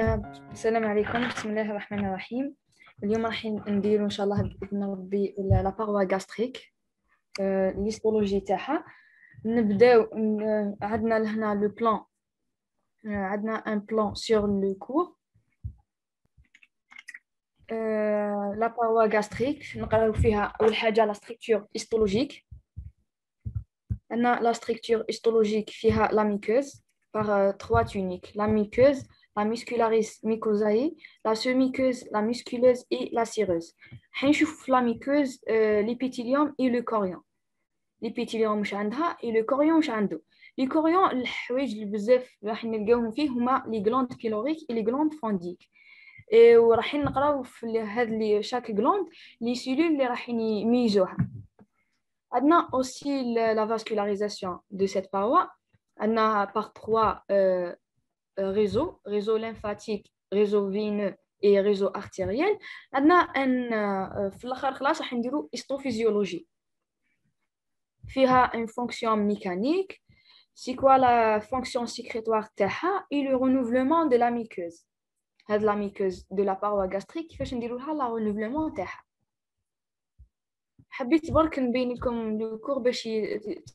السلام عليكم. بسم الله الرحمن الرحيم. اليوم راح نديرو ان شاء الله باذن ربي لا باروا غاستريك، الهيستولوجي تاعها. نبداو عندنا لهنا لو بلان، عندنا ان بلان سور لو كور. لا باروا غاستريك نقراو فيها اول حاجه لا ستركتور هيستولوجيك. عندنا لا ستركتور هيستولوجيك فيها لا ميكوز par trois tuniques: la muqueuse, la muscularis mucosae, la semi-muqueuse, la musculeuse et la cireuse. حنشوف la muqueuse, l'épithélium et le chorion. l'épithélium مش عندها et le chorion مش عنده. les chorions الحوايج اللي بزاف راح نلقاوهم فيه هما les glandes pyloriques et les glandes fondiques. وراح نقراو في هاد لي chaque glande les cellules اللي راح يميزوها. عندنا aussi la vascularisation de cette paroi. On a par trois réseaux lymphatique, réseau veineux et réseau artériel. On a في الآخر خلاص راح نديرو histophysiologie. فيها une fonction mécanique. C'est quoi la fonction sécrétoire تاعها et le renouvellement de la muqueuse. هاد la muqueuse de la paroi gastrique كيفاش نديروها la renouvellement تاعها. حبيت برك نبين لكم لو كور باش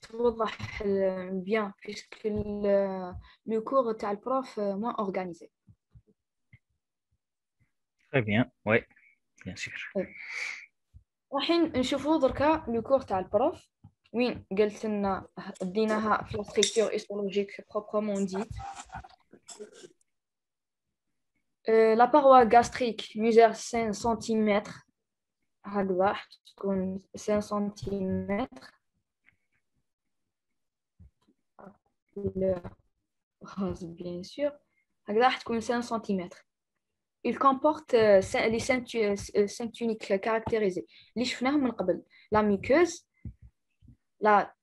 توضح بيان بيسك لو كور تاع البروف موان اورغانيزي. Très bien, oui, bien sûr. رايحين نشوفوا دركا لو كور تاع البروف وين قالت لنا ديناها في لا ستركتور هيستولوجيك بروبرمون ديت. لا باروا غاستريك ميزير 5 سنتيمتر، هكذا تكون 5 سنتيمتر. rose bien sûr. هكذا راح تكون 5 سنتيمتر. il comporte les 5 tuniques caractérisées اللي شفناهم من قبل: la muqueuse, la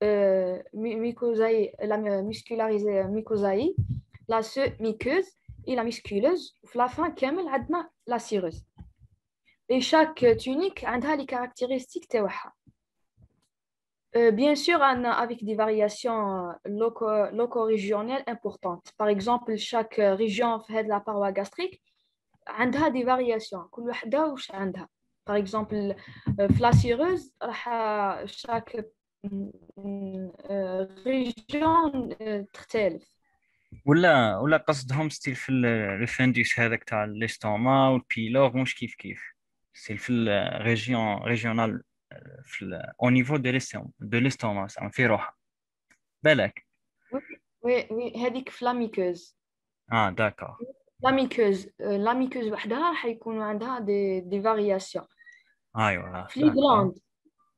mucosae, la muscularisée mucosae, la semi-muqueuse et la musculeuse. وفي la fin كامل عندنا la cireuse. et chaque tunique عندها les caractéristiques تاعها. Bien sûr, avec des variations loco-régionales importantes. Par exemple, chaque région de la paroi gastrique a des variations. Par exemple, la cireuse, chaque région تختلف. ولا قصدهم ستيل في الفنديس هذاك تاع الاستوما والبيلور مش كيف ستيل في ريجيونال في au niveau de l'estomac في روحها بالك. oui هذيك في la muqueuse. d'accord. la muqueuse وحدها حيكونوا عندها des variations. ايوه في les glandes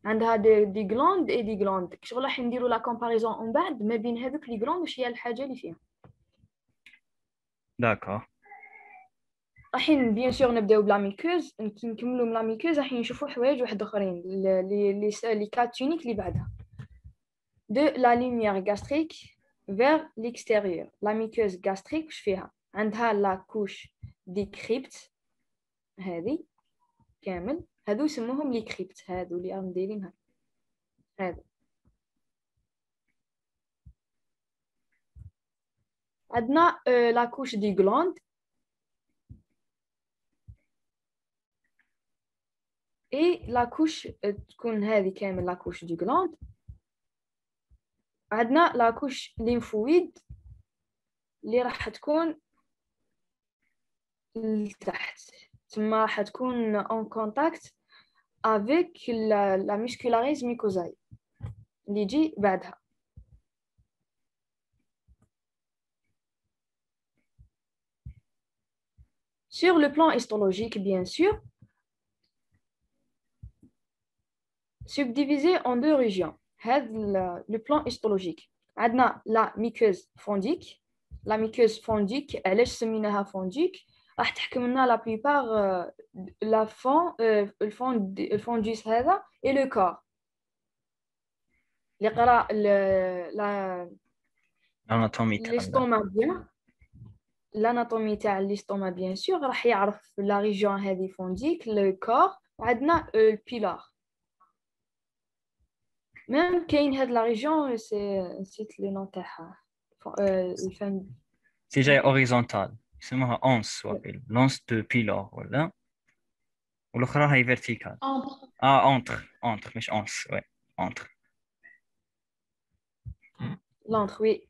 عندها دي glandes et des glandes. شغل راح نديروا لا comparaison من بعد ما بين هذوك لي glandes وش هي الحاجه اللي فيها. d'accord. راحين بيان سور نبداو بلا ميكوز. نكملوا من لا ميكوز راح نشوفوا حوايج واحد اخرين لي كاتونيك اللي بعدها. de la lumière gastrique vers l'extérieur. la muqueuse gastrique وش فيها؟ عندها لا couche دي كريبت، هذه كامل هذو يسموهم لي كريبت، هذو اللي راهم دايرينها هذا. عندنا لا كوش دي غلاند اي لا كوش تكون هذه كامل لا كوش دي غلاند. عندنا لا كوش ليمفويد اللي راح تكون لتحت، تما راح تكون اون كونتاكت افيك لا ميسكولاريز ميكوزاي اللي يجي بعدها. sur le plan histologique bien sûr subdivisé en deux régions. هذا le plan histologique. عندنا la muqueuse fondique. la muqueuse fondique علاش سميناها فونديك؟ راح تحكم لنا لا بليبار لا فون الفونديس هذا et le corps. اللي قرا الاناتومي الاستوما بيان، الاناتومي تاع الاستوما بيان سور راح يعرف لا ريجيون هذه فونديك لو كور. وعندنا البيلار ميم كاين هاد لا ريجيون نسيت لو نون تاعها. سي جاي اوريزونتال يسموها أونس واقيلا لونس دو بيلور ولا والأخرى هي فيرتيكال entre. أونتر مش أونس وي أونتر L'antre, oui.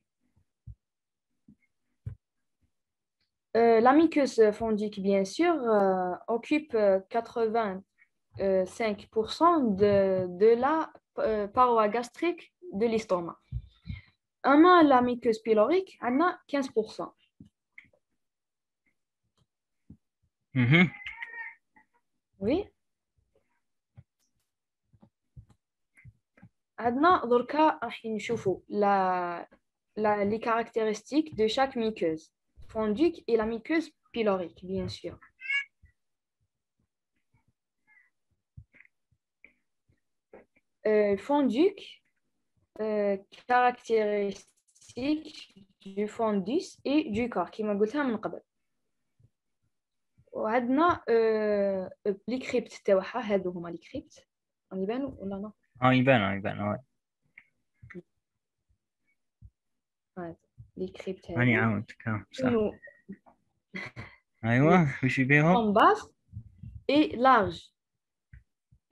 La muqueuse fondique, bien sûr, occupe 85% de la paroi gastrique de l'estomac. Ama la muqueuse pylorique, elle a 15%. Oui. عندنا دركا راح نشوفوا les caractéristiques de chaque muqueuse fondique et la muqueuse pylorique, bien sûr. Fondique, caractéristique du fondus et du corps كما قلتها من قبل. وعندنا لي كريبت تاعها هادو هما لي كريبت يبانوا ولا لا؟ يبان لي كريبت هاني هادو عاونتك صح يكونوا أيوة وش يبيهم en basse et large.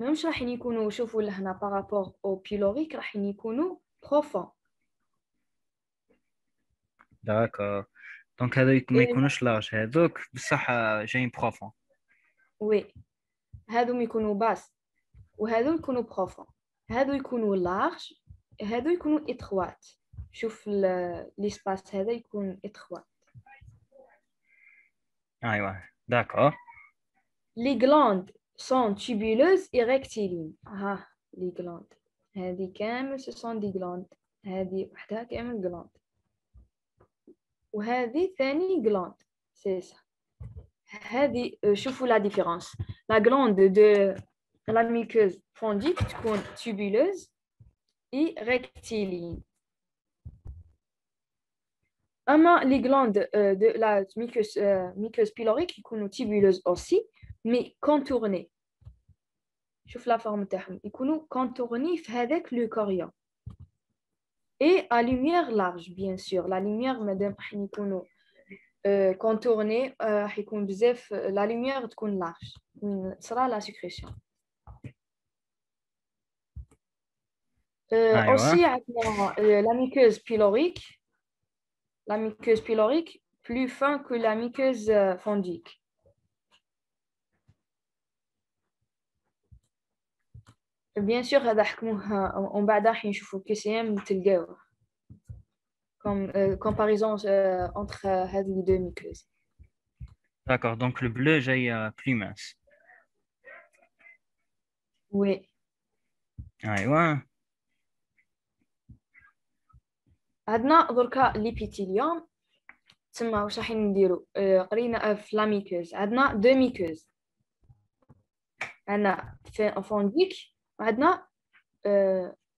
مش راح يكونوا شوفوا لهنا بارابور او بيلوريك راح يكونوا بروفون. داكور دونك هذا ما يكونوش لارج هذوك بصح جايين بروفون وي هادو يكونوا باس وهادو يكونوا بروفون. هادو يكونوا لارج هادو يكونوا اتخوات. شوف ليسباس هذا يكون اتخوات. ايوه داكور لي glandes sont tubuleuses et rectilignes. لي glandes هذه كامل ce sont des glandes. هذه وحدها كامل gland وهذه ثاني gland. c'est ça. هذه شوفوا la différence. La glande de la muqueuse fondique تكون tubuleuse et rectiligne. أما les glandes de la muqueuse pylorique يكونوا tubuleuses aussi mais contournées. شوف la forme تاعهم يكونوا contournés في هذاك le corion. Et à lumière large bien sûr. La lumière مادام راح يكونوا contournés راح يكون بزاف la lumière تكون large وين تصرى la sécrétion. Aussi la muqueuse pylorique. La muqueuse pylorique plus fin que la muqueuse fondique. Bien sûr هذا حكموها ومن بعد راح نشوفوا كيسيام تلقاوه comme comparaison entre هذه les deux muqueuses. D'accord, donc le bleu جاي plus mince. Oui. ايوه عندنا دركا ليبيثيليوم تسمى واش راح نديروا قرينا في لا ميكوز. عندنا دو ميكوز عندنا فونديك وعندنا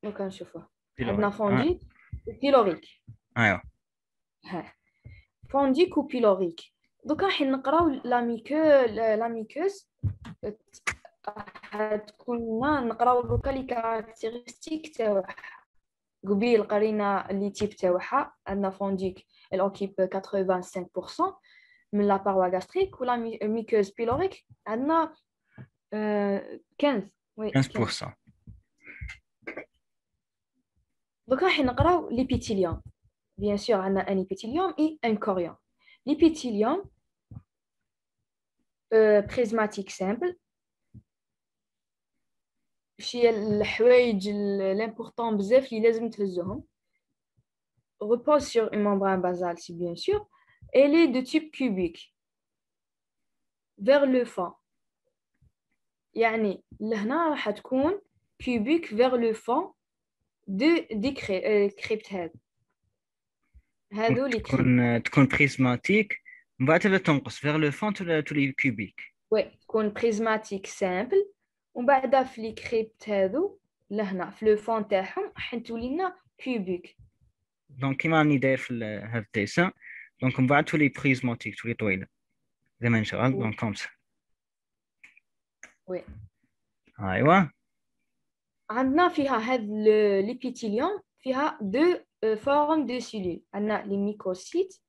لو كنشوفوه عندنا فونديك وبيلوريك. ايوه فونديك وبيلوريك. دوكا راح نقراو لا ميكوز تكون نقراو دوكا لي كاركتيرستيك تاعها. قبيل قرينا لي تيب تاعها. عندنا فونديك elle occupe 85% من la paroi gastrique ولا muqueuse pylorique عندنا 15%. دوكا راح نقراو l'épithélium. Bien sûr عندنا un épithélium et un chorion. L'épithélium prismatique simple. شي الحوايج l'important بزاف اللي لازم تهزوهم. Repose sur une membrane basale, si bien sûr. Elle est de type cubique vers le fond. يعني لهنا راح تكون cubique vers le fond دي كريبت هادو اللي تكون بريزماتيك من بعد تبدا تنقص vers le fond تولي كوبيك. وي تكون بريزماتيك سامبل ومن بعد في لي كريبت هادو لهنا في لو فون تاعهم راح تولي لنا كوبيك. دونك كيما راني داير في هذا الديسان دونك من بعد تولي بريزماتيك تولي طويله زي ما نشرح دونك كومسا. وي ايوا عندنا فيها هذا ليبيثيليوم فيها دو فورم دو سيلول. عندنا لي ميكروسيت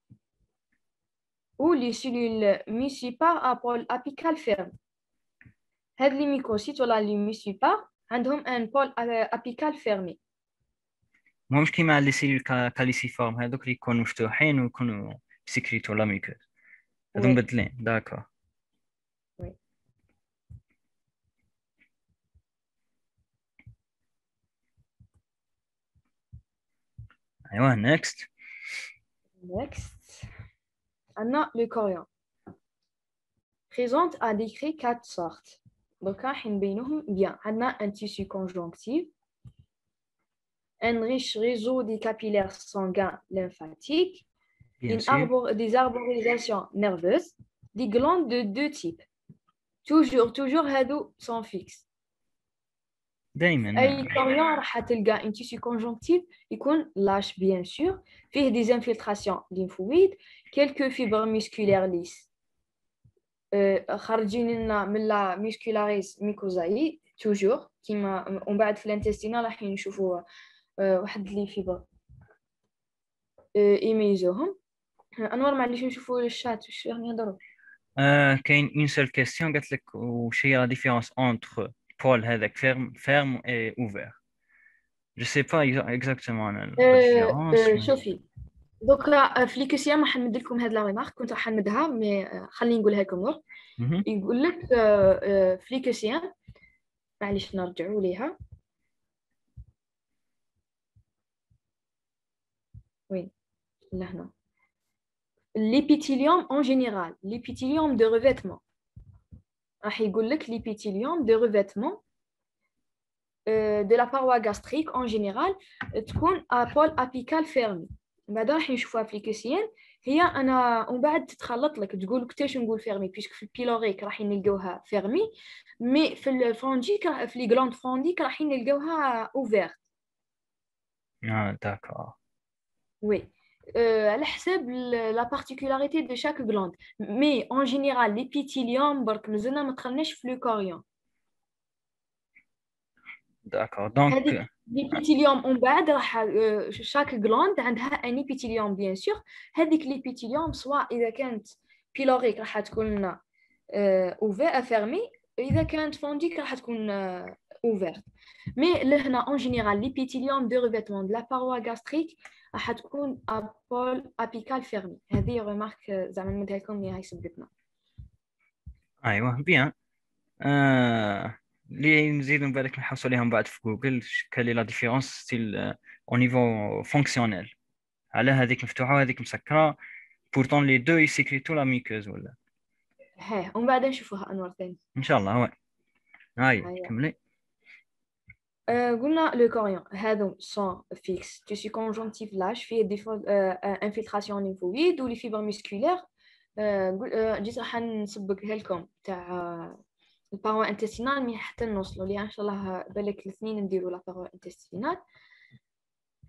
ou les cellules mucipaires à pôle apical ferme. هاد les microcytes ولا les mucipaires عندهم un pôle apical fermé. مش كيما لي سيلول كاليسيفورم هذوك اللي يكونوا مفتوحين ويكونوا سيكريتو لا ميكوز هذو Oui. مبدلين داكور. Oui. ايوا next. Next. عندنا le corian. Présente à décrit 4 sortes. Donc, bien. عندنا un tissu conjonctif, un riche réseau des capillaires sanguins lymphatiques, des arborisations nerveuses, des glandes de deux types. Toujours هادو sont fixes. دائما أي corian راح تلقى un tissu conjonctif يكون lâche bien sûr, فيه des infiltrations lymphoïdes, quelques fibres musculaires lisses. خارجين لنا من لا muscularis mucosae toujours كيما ومن بعد في الانتستينال راح نشوفوا واحد لي فيبر يميزوهم. انوار معليش نشوفوا الشات واش راهم يهضروا. كاين اون سول كيسيون قالت لك واش هي لا ديفيرونس انتر بول هذاك فيرم اي اوفر. جو سي با اكزاكتومون لا ديفيرونس. شوفي دوكا في ليكوسيام راح نمد لكم هاد لا ريمارك كنت راح نمدها مي خليني نقولها لكم نور. يقول لك في ليكوسيام معليش نرجعوا ليها وين لهنا l'épithélium en général, l'épithélium de revêtement. راح يقول لك l'épithélium de revêtement de la paroi gastrique en général تكون à pôle apical fermé. بعد راح نشوفها في الكيسيان هي انا ومن بعد تتخلط لك تقول كتاش نقول فيرمي بيسك في البيلوريك راح نلقاوها فيرمي مي في الفرونجيك في لي غلاند فرونديك راح نلقاوها اوفيرت. داكور. وي على حساب لا بارتيكولاريتي دو شاك غلاند مي اون جينيرال ليبيثيليوم برك مازلنا ما دخلناش في لو كوريون. داكور دونك ليبيثيليوم ومن بعد راح شاك غلاند عندها ان ايبيثيليوم بيان سور. هذيك ليبيثيليوم سواء اذا كانت بيلوريك راح تكون لنا اوفير فيرمي اذا كانت فونديك راح تكون اوفيرت. مي لهنا اون جينيرال ليبيثيليوم دو ريفيتمون دو لا باروا غاستريك راح تكون ابول ابيكال فيرمي. هذه ريمارك زعما نمدها لكم هي سبقتنا. ايوا بيان. اللي نزيدو من بالك نحوسوا عليهم بعد في جوجل كالي لا ديفيرونس ستيل او نيفو فونكسيونيل على هذيك مفتوحه وهذيك مسكره بورتون لي دو يسيكريتو لا ميكوز ولا ها ومن بعد نشوفوها انوار ثاني ان شاء الله. وي هاي كملي. قلنا لو كوريون هذو سون فيكس تيسي كونجونكتيف لاش فيه دي انفلتراسيون ليمفويد ولي فيبر مسكولير. جيت راح نسبقها لكم تاع الباروا انتستينال مي حتى نوصلوا ليها ان شاء الله بالك الاثنين نديروا لا باروا انتستينال.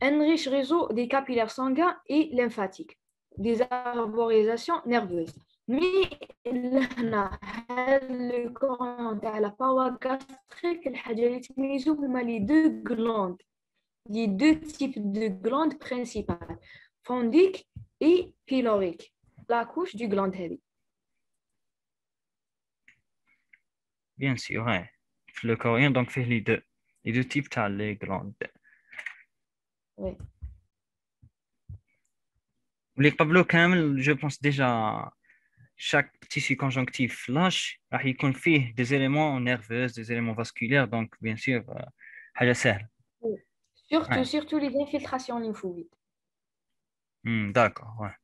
un riche réseau des capillaires sanguins et lymphatiques, des arborisations nerveuses. Mais هنا le corion تاع la paroi gastrique الحاجة اللي تميزو هما les deux glandes, les deux types de glandes principales, fondique et pylorique, la couche du glande هذه. Bien sûr, ouais. Le corion donc fait les deux types تاع les glandes. Oui. Les قبلو كامل je pense déjà chaque tissu conjonctif lâche راح يكون فيه des éléments nerveux, des éléments vasculaires donc bien sûr حاجة سهلة. Surtout les infiltrations lymphoïdes. D'accord, ouais.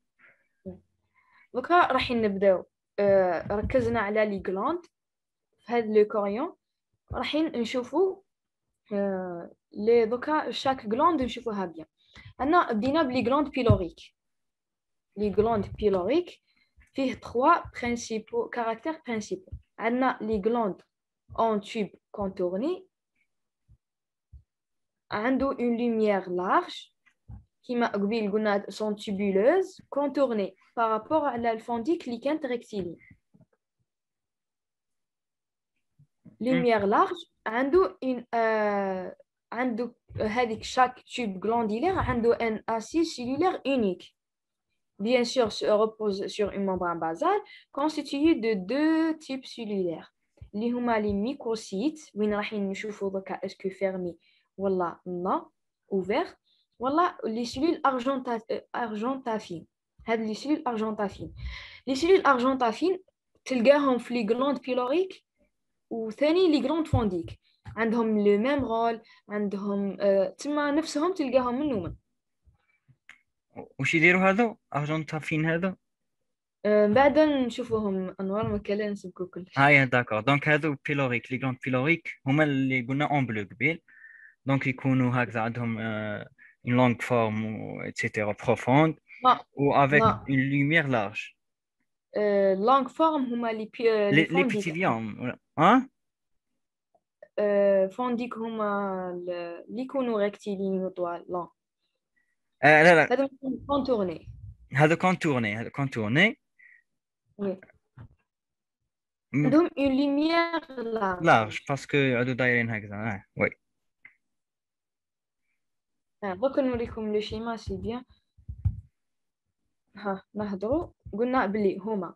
Donc راح نبداو ركزنا على لي غلاند في هذا لو كوريون راح نشوفوا لي دوكا شاك غلاند نشوفوها بيان. انا بدينا بلي غلاند بيلوريك. لي غلاند بيلوريك فيه 3 principaux caractères principaux. عندنا لي غلاند en tube contourné عنده une lumière large كيما قبيل قلنا sont tubuleuses contournées par rapport على الفونديك اللي كانت rectiligne. lumière large عنده عنده هذيك chaque tube glandulaire عنده un acide cellulaire unique. bien sûr, se repose sur une membrane basale constituée de deux types cellulaires. اللي هما les microcytes وين رايحين نشوفوا دوكا اسكو فيرمي ولا لا ouvert ولا les cellules argentafines. هاد les cellules argentafines. Les cellules argentafines تلقاهم في les glandes pyloriques وثاني les glandes fondiques. عندهم le même rôle عندهم تما نفسهم تلقاهم من ومن. واش يديروا هذو ارجنتافين هذو؟ بعد نشوفوهم انوار ما كان نسبكو كلش. هاي داكور. دونك هذو بيلوريك، لي غلاند بيلوريك هما اللي قلنا اون بلو قبيل. دونك يكونوا هكذا عندهم une longue forme etc profonde Non, ou avec non. une lumière large. Longue forme هما les fondiques. L'épithélium hein. fondiques هما اللي يكونوا rectilignes طوال لا لا لا هذا contourné. هذا كونتورني oui. عندهم une lumière لارج large. باسكو عادوا دايرين هكذا. وي دوك نوريكم لو شيما سي بيان. ها نهضروا قلنا بلي هما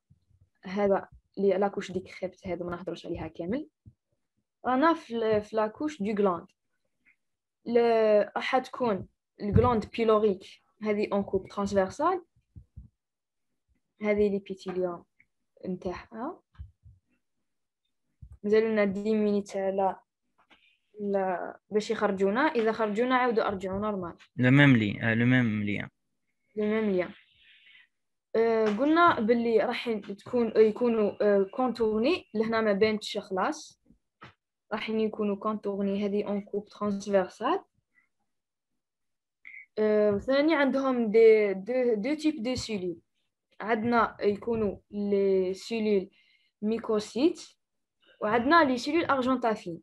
هذا اللي لاكوش ديك خيبت هذا ما نهضروش عليها كامل. رانا في لاكوش دو غلاند راح تكون الجلاند بيلوريك هذه اون كوب ترانسفيرسال. هذه ليبيثيليوم نتاعها مازالوا لنا 10 مينيت لا باش يخرجونا. اذا خرجونا عاودوا ارجعوا نورمال. لو ميم ليان لو ميم ليان. قلنا باللي راح يكونوا كونتورني لهنا ما بينش خلاص راح يكونوا كونتورني. هذه اون كوب ترانسفيرسال. ثاني عندهم دو تيب دو سيلول. عندنا يكونوا لي سيلول ميكوسيت وعندنا لي سيلول ارجنتافين.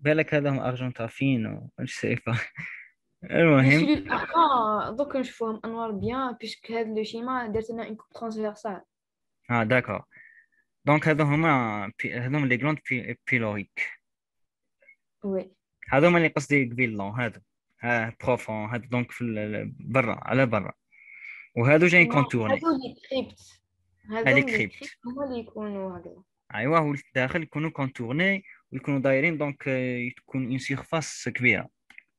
بالك هذا ارجنتافين واش سيفا. لي المهم سيلول دوك نشوفوهم انوار بيان بيسك هذا لو شيما درت لنا اون كوب ترانسفيرسال. داكور. دونك هذوما لي غلاند بيلوريك. وي هذوما اللي قصدي قبيل لون هذا بروفون هذا. دونك في برا على برا وهذو جايين كونتورني. هذو لي كريبت. لي هذو لي كريبت كريبت هما اللي يكونوا هكذا. ايوا هو الداخل يكونوا كونتورني ويكونوا دايرين. دونك تكون اون سيرفاس كبيره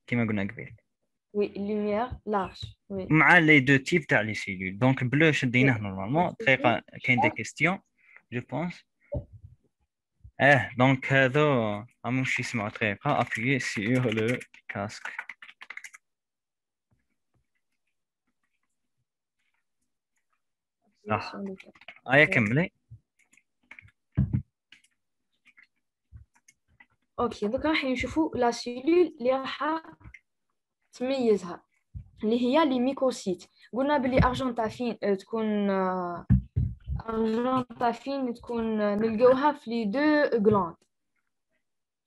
كما قلنا قبيل. وي لوميير لارج. وي مع لي دو تيب تاع لي سيلول. دونك بلو شديناه نورمالمون. دقيقه كاين دي كيستيون جو بونس. دونك هذا مش يسمعوا. دقيقه ابيي سيغ لو كاسك. صح هيا كملي. اوكي دوك راح نشوفوا لا سيلول اللي راح تميزها اللي هي لي ميكوسيت. قلنا بلي ارجنتافين تكون نلقاوها في لي دو غلاند.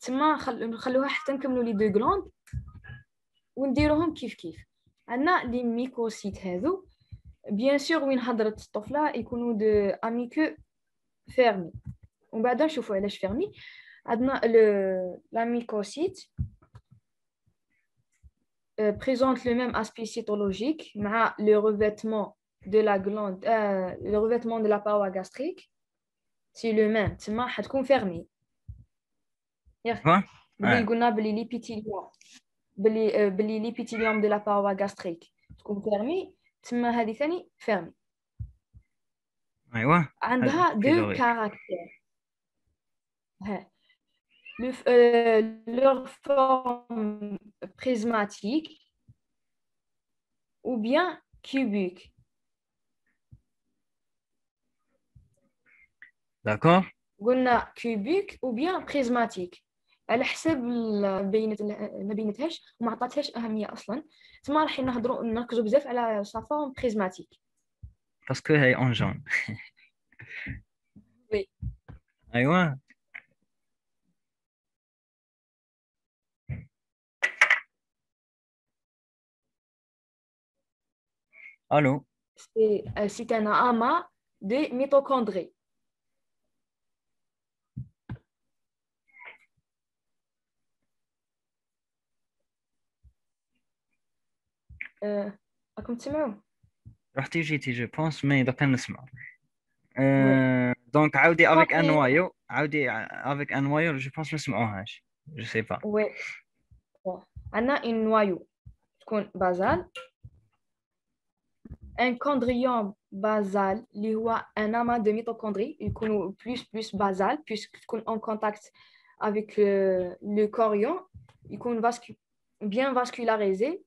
تما نخلوها حتى نكملوا لي دو غلاند ونديروهم كيف. عندنا لي ميكوسيت هذو بيان سور وين هضرت الطفله يكونوا دو اميكو فيرمي ومن بعد نشوفوا علاش فيرمي. عندنا la mycocyte présente le même aspect cytologique مع le revêtement de la glande le revêtement de la paroi gastrique c'est le même تما حتكون fermée. بلي قلنا بلي l'épithélium بلي l'épithélium de la paroi gastrique تكون fermée تما هذه ثاني fermée. ايوا عندها deux caractères. Leur forme prismatique ou bien cubique. D'accord. قلنا cubique ou bien prismatique على حسب ما بينتهاش وما عطاتهاش أهمية أصلا. تما راح نركزوا بزاف على sa forme prismatique. Parce que هي en jaune. Oui. أيوة. Allô. C'est un amas de mitochondries. راكم تسمعوا؟ رحتي جيتي جو بونس مي دوكا نسمع. Oui. دونك عاودي افيك ان Comme, نوايو، عاودي افيك ان نوايو جو بونس ما نسمعوهاش. جو سي با. ouais. Bon. On a un noyau تكون basal, un chondrion basal اللي هو un amas de mitochondries يكونوا plus basal puisque تكون en contact avec le chorion يكون bien vascularisé.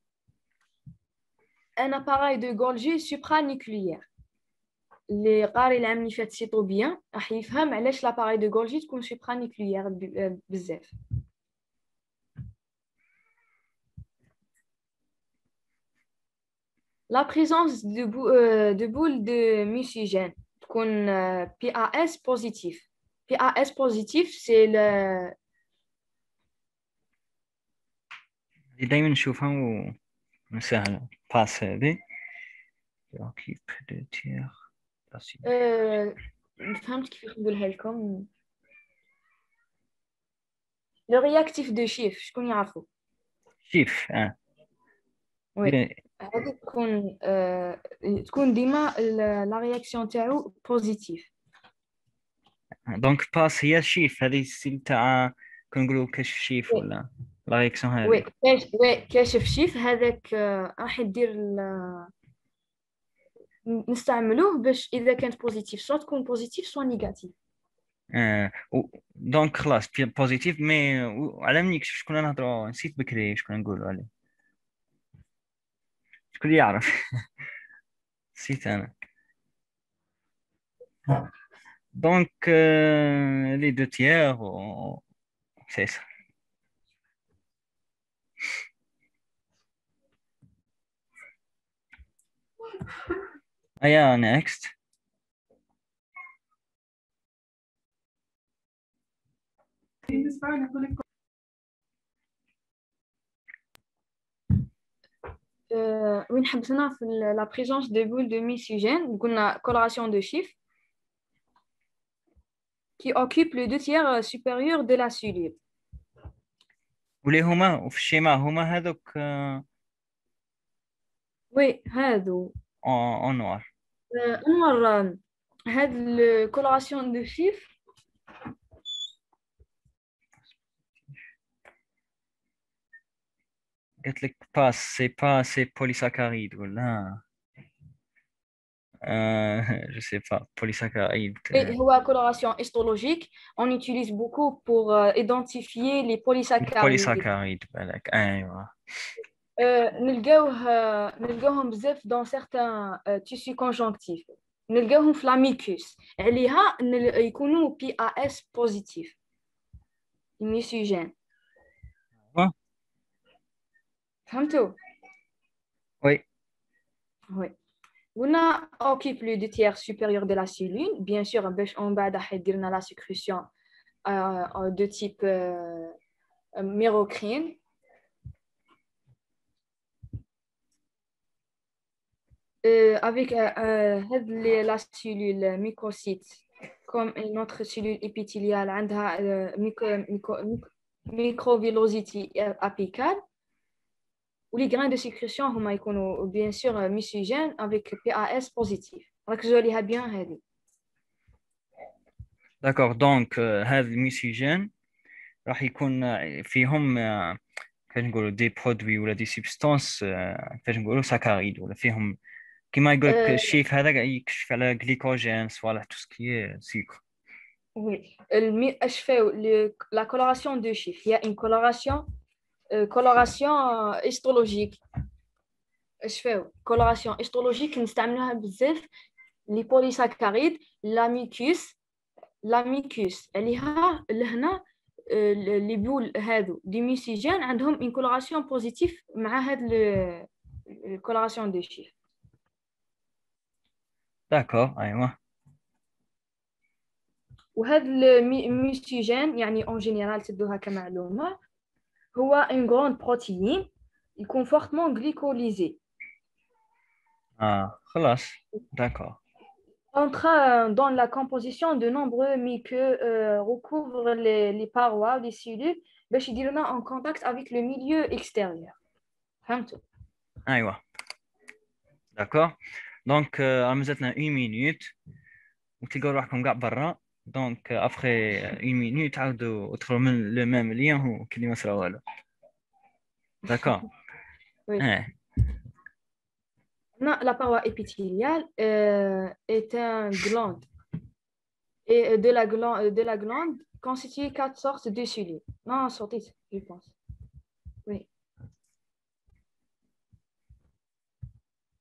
Un appareil de Golgi supranucléaire. اللي قاري العام اللي فات سيتو بيان راح يفهم علاش لاباري دو غولجي تكون supranucléaire بزاف. La présence de boules de mucigène تكون PAS positif. PAS positif c'est le دايما نشوفها وسهلة باس هذه. occupe deux tiers. فهمت كيف نقولها لكم. لو رياكتيف دو شيف شكون يعرفو؟ شيف وي هذه تكون ديما لا رياكسيون تاعو بوزيتيف. دونك باس هي شيف، هذه ستيل تاع كنقولوا كشف شيف ولا لا رياكسيون هذه. وي كاشف شيف هذاك راح يدير نستعملوه باش اذا كانت بوزيتيف سواء تكون بوزيتيف سواء نيجاتيف. دونك خلاص بوزيتيف مي على من يكشف شكون نهضروا، نسيت بكري شكون نقولوا عليه، شكون اللي يعرف. نسيت انا. دونك لي دو تيير سي سا. ايا نيكست. وين حبسنا في la présence de boules de mucigène قلنا coloration de chiffres qui occupe le 2/3 supérieur de la cellule. ولي هما وفي الشيما هما هذوك وي هادو اون نوار. انور هاد الكولوراسيون دو شيف قلت لك باس سي بوليساكاريد ولا je sais pas polysaccharide. Et هو coloration histologique, on utilise beaucoup pour identifier les polysaccharides. polysaccharides بالك ايوه. نلقاوهم بزاف dans certains tissus conjonctifs. نلقاوهم في لاميكوس عليها يكونوا PAS positif الميسوجين. فهمتوا؟ Oui. Oui. On a occupe le 2/3 supérieur de la cellule. Bien sûr, on va dire la sécrétion de type mérocrine. Avec la cellule mycocyte, comme une autre cellule épithéliale, عندها microvillosity apicale. Ou les grains de sécrétion هما يكونوا bien sûr mucigènes avec PAS positif. ركزوا عليها bien هذه. D'accord, donc هذا الميسيجين راح يكون فيهم كيفاش نقولوا دي برودوي ولا دي سبستانس كيفاش نقولوا ساكاريد ولا فيهم كيما يقول لك الشيف هذا يكشف على جليكوجين صوالح تو سكي سيكر. Oui, la coloration de chiffres. Il y a une coloration histologique. Coloration histologique نستعملوها بزاف les polysaccharides, l'amicus عليها لهنا les boules هادو دي ميسيجين عندهم une coloration positive مع هاد coloration de chiffres. D'accord, ايوه. وهذا الميسيجين يعني en général تدوها كمعلومة هو une grande protéine يكون fortement glycolysé. خلاص. D'accord. Entre dans la composition de nombreux muqueux recouvrent les parois, les cellules, باش يديرونا en contact avec le milieu extérieur. فهمتوا؟ ايوه. D'accord. دونك مازالتنا 1 مينوت وتلقاو روحكم كاع برا. دونك ابخي 1 مينوت تعاودوا ادخلوا من لو ميم ليان وكلي ما صرا والو. داكور. Oui. اه Non, la paroi épithéliale est un glande. Et de la glande constituée quatre sortes de cellules. Non, sorties, je pense. Oui.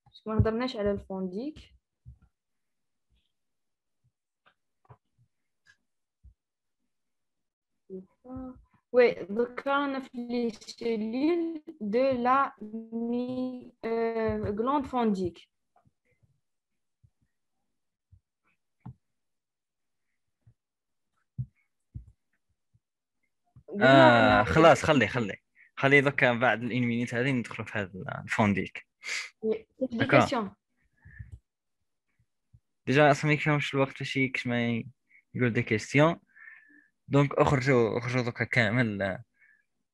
Parce que ما هضرناش على الفونديك. Oui, donc là, on a fait les cellules de la glande fondique. قلنا أنها خلاص خلي ذكا بعد الانمينيت هذه ندخلوا في هذا الفونديك. des داكور. questions. ديجا اصلا ما يكفيهمش الوقت باش كش ما يقول دي كيستيون. دونك اخرجوا ذكا كامل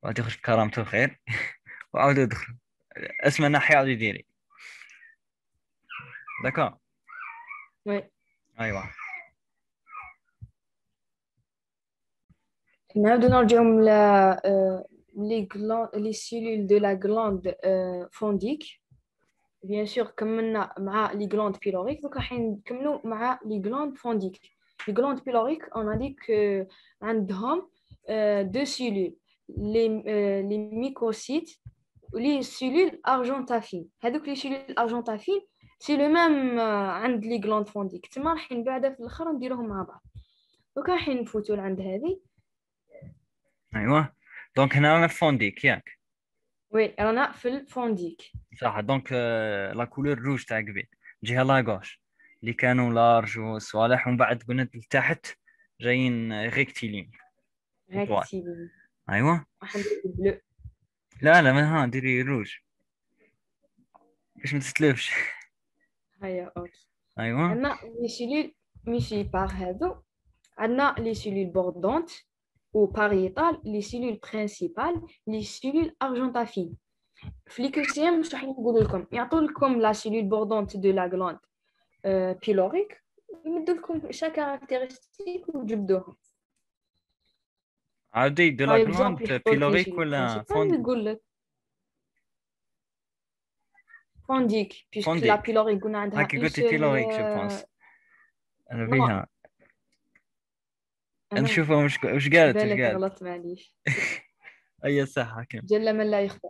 وغادي يخرج بكرامته خير وعاودوا ادخلوا اسمع ناحية عاودوا ديري. داكور. Oui. ايوا نعاودو نرجعو les cellules de la glande fondique. Bien sûr, كملنا مع les glandes pyloriques. Donc, راح نكملو مع les glandes fondiques. Les glandes pyloriques, on a dit que عندهم deux cellules, les mycocytes ou les cellules argentafines. هذوك les cellules argentafines, c'est le même عند les glandes fondiques. تما راح نبعدها في الآخر نديروهم مع بعض. Donc, راح نفوتو لعند هذه. ايوا دونك هنا رانا في فونديك ياك. وي رانا في الفونديك. صح. دونك لا كولور روج تاع قبيل جهه لاغوش اللي كانوا لارج وصوالح ومن بعد قلنا لتحت جايين ريكتيلين. ريكتيلين. ايوا راح ندير بلو. لا ما ها ديري روج باش ما تتلفش. هيا اوكي. ايوا عندنا لي سيلول ميسيبار هادو. عندنا لي سيلول بوردونت و باريتال، لي سيلول برينسيبال، لي سيلول ارجنتافين. في لي كوسيام واش راح نقول لكم؟ يعطوا لكم لا سيلول بوردونت دو لا غلاند بيلوريك، يمدوا لكم شا كاركتيرستيك وتجبدوهم. عادي دو لا غلاند بيلوريك ولا فوند؟ يقول لك فونديك بيسك لا فونديك. بيلوريك قلنا عندها هاكي قلتي بيلوريك جو بونس انا بيها. نشوفها وش قالت بالك غلطت معليش. اي صح كم جل من لا يخطئ.